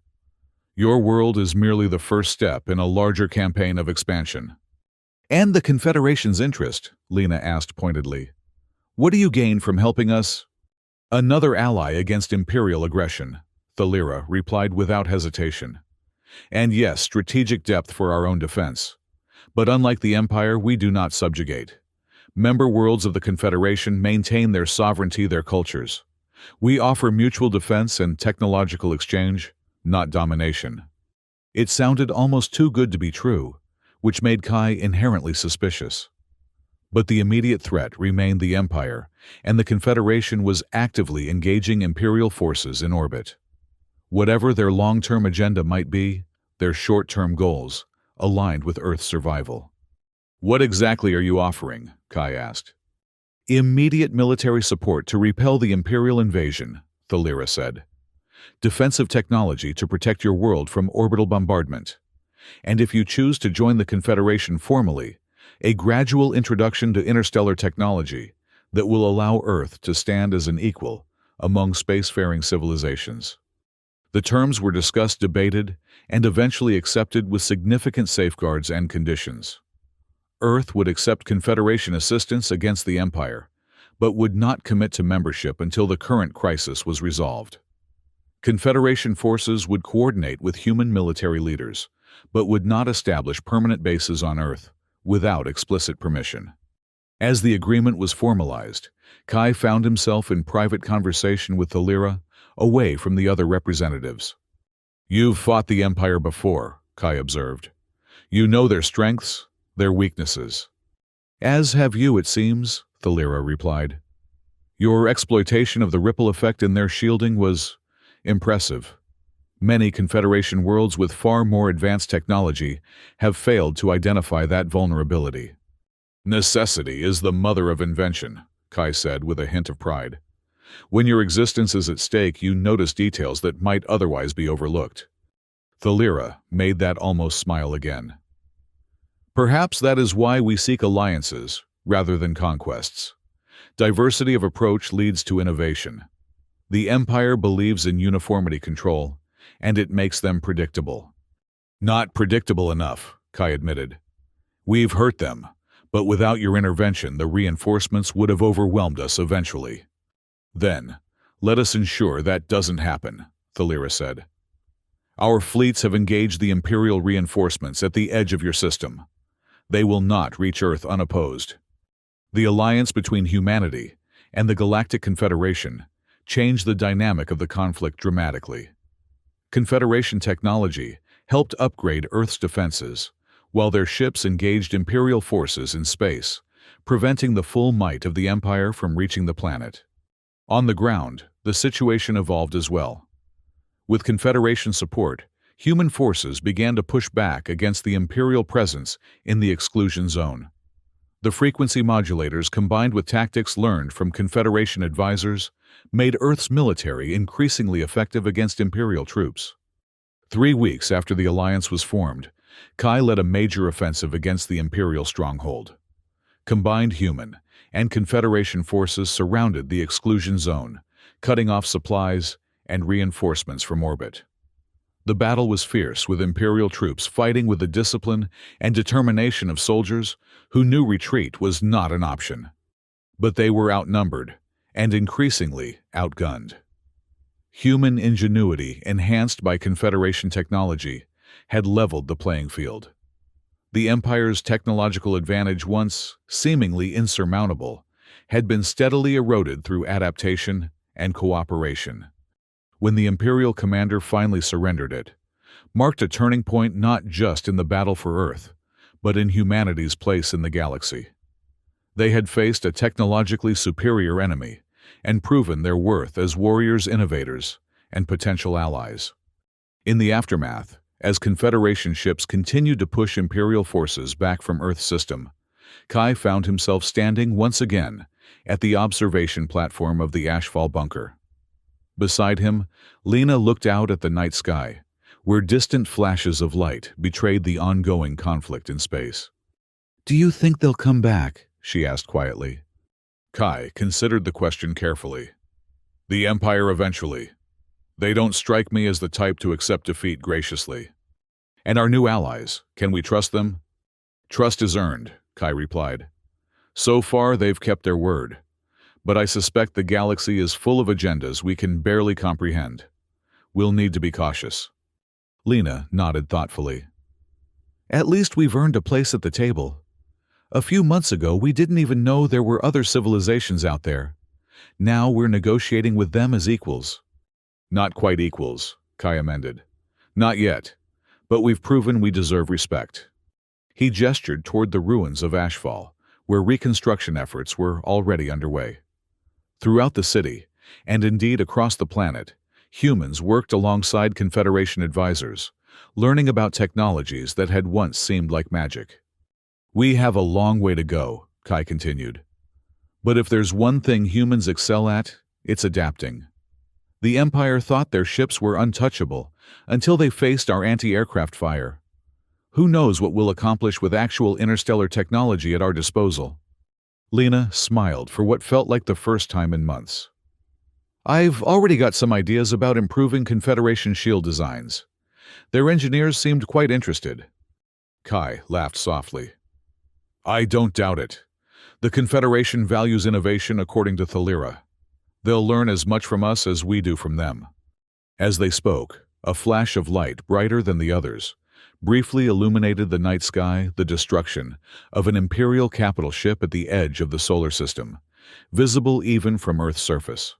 Your world is merely the first step in a larger campaign of expansion. And the Confederation's interest, Lena asked pointedly. What do you gain from helping us? Another ally against Imperial aggression, Thalira replied without hesitation. And yes, strategic depth for our own defense. But unlike the Empire, we do not subjugate. Member worlds of the Confederation maintain their sovereignty, their cultures. We offer mutual defense and technological exchange, not domination. It sounded almost too good to be true, which made Kai inherently suspicious. But the immediate threat remained the Empire, and the Confederation was actively engaging Imperial forces in orbit. Whatever their long-term agenda might be, their short-term goals aligned with Earth's survival. What exactly are you offering? Kai asked. Immediate military support to repel the Imperial invasion, Thalira said. defensive technology to protect your world from orbital bombardment. And if you choose to join the Confederation formally, a gradual introduction to interstellar technology that will allow Earth to stand as an equal among spacefaring civilizations. The terms were discussed, debated, and eventually accepted with significant safeguards and conditions. Earth would accept Confederation assistance against the Empire, but would not commit to membership until the current crisis was resolved. Confederation forces would coordinate with human military leaders, but would not establish permanent bases on Earth without explicit permission. As the agreement was formalized, Kai found himself in private conversation with Thalira, away from the other representatives. "You've fought the Empire before," Kai observed. "You know their strengths, their weaknesses." "As have you, it seems," Thalira replied. "Your exploitation of the ripple effect in their shielding was impressive. Many Confederation worlds with far more advanced technology have failed to identify that vulnerability." "Necessity is the mother of invention," Kai said with a hint of pride. "When your existence is at stake, you notice details that might otherwise be overlooked." Thalira made that almost smile again. "Perhaps that is why we seek alliances rather than conquests. Diversity of approach leads to innovation. The Empire believes in uniformity control, and it makes them predictable." "Not predictable enough," Kai admitted. "We've hurt them, but without your intervention, the reinforcements would have overwhelmed us eventually." "Then, let us ensure that doesn't happen," Thalira said. "Our fleets have engaged the Imperial reinforcements at the edge of your system. They will not reach Earth unopposed." The alliance between humanity and the Galactic Confederation changed the dynamic of the conflict dramatically. Confederation technology helped upgrade Earth's defenses, while their ships engaged Imperial forces in space, preventing the full might of the Empire from reaching the planet. On the ground, the situation evolved as well. With Confederation support, human forces began to push back against the Imperial presence in the exclusion zone. The frequency modulators, combined with tactics learned from Confederation advisors, made Earth's military increasingly effective against Imperial troops. 3 weeks after the alliance was formed, Kai led a major offensive against the Imperial stronghold. Combined human and Confederation forces surrounded the exclusion zone, cutting off supplies and reinforcements from orbit. The battle was fierce, with Imperial troops fighting with the discipline and determination of soldiers who knew retreat was not an option. But they were outnumbered and increasingly outgunned. Human ingenuity, enhanced by Confederation technology, had leveled the playing field. The Empire's technological advantage, once seemingly insurmountable, had been steadily eroded through adaptation and cooperation. When the Imperial commander finally surrendered, it marked a turning point not just in the battle for Earth, but in humanity's place in the galaxy. They had faced a technologically superior enemy and proven their worth as warriors, innovators, and potential allies. In the aftermath, as Confederation ships continued to push Imperial forces back from Earth's system, Kai found himself standing once again at the observation platform of the Ashfall bunker. Beside him, Lena looked out at the night sky, where distant flashes of light betrayed the ongoing conflict in space. "Do you think they'll come back?" she asked quietly. Kai considered the question carefully. "The Empire eventually. They don't strike me as the type to accept defeat graciously. And our new allies, can we trust them?" "Trust is earned," Kai replied. "So far, they've kept their word. But I suspect the galaxy is full of agendas we can barely comprehend. We'll need to be cautious." Lena nodded thoughtfully. "At least we've earned a place at the table. A few months ago, we didn't even know there were other civilizations out there. Now we're negotiating with them as equals." "Not quite equals," Kai amended. "Not yet, but we've proven we deserve respect." He gestured toward the ruins of Ashfall, where reconstruction efforts were already underway. Throughout the city, and indeed across the planet, humans worked alongside Confederation advisors, learning about technologies that had once seemed like magic. "We have a long way to go," Kai continued. "But if there's one thing humans excel at, it's adapting. The Empire thought their ships were untouchable until they faced our anti-aircraft fire. Who knows what we'll accomplish with actual interstellar technology at our disposal? Lena smiled for what felt like the first time in months. I've already got some ideas about improving Confederation shield designs. Their engineers seemed quite interested. Kai laughed softly. I don't doubt it. The Confederation values innovation according to Thalira. They'll learn as much from us as we do from them. As they spoke, a flash of light brighter than the others briefly illuminated the night sky, the destruction of an Imperial capital ship at the edge of the solar system, visible even from Earth's surface.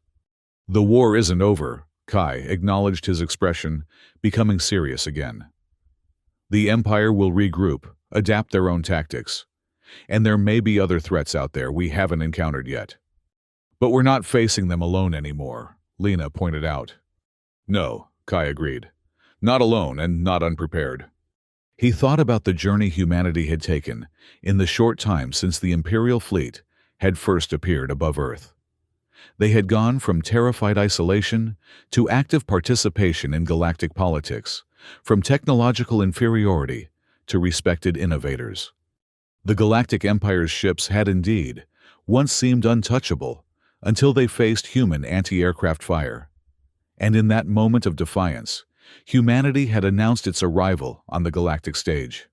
The war isn't over, Kai acknowledged his expression, becoming serious again. The Empire will regroup, adapt their own tactics, and there may be other threats out there we haven't encountered yet. But we're not facing them alone anymore, Lena pointed out. No, Kai agreed. Not alone and not unprepared. He thought about the journey humanity had taken in the short time since the Imperial fleet had first appeared above Earth. They had gone from terrified isolation to active participation in galactic politics, from technological inferiority to respected innovators. The Galactic Empire's ships had indeed once seemed untouchable until they faced human anti-aircraft fire. And in that moment of defiance, humanity had announced its arrival on the galactic stage.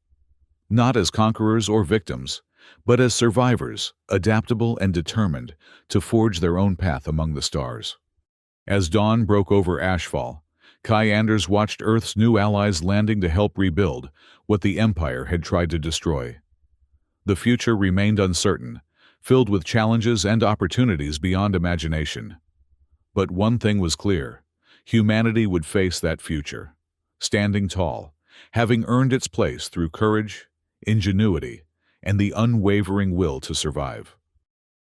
Not as conquerors or victims, but as survivors, adaptable and determined to forge their own path among the stars. As dawn broke over Ashfall, Kai Anders watched Earth's new allies landing to help rebuild what the Empire had tried to destroy. The future remained uncertain, filled with challenges and opportunities beyond imagination. But one thing was clear: humanity would face that future, standing tall, having earned its place through courage, ingenuity, and the unwavering will to survive.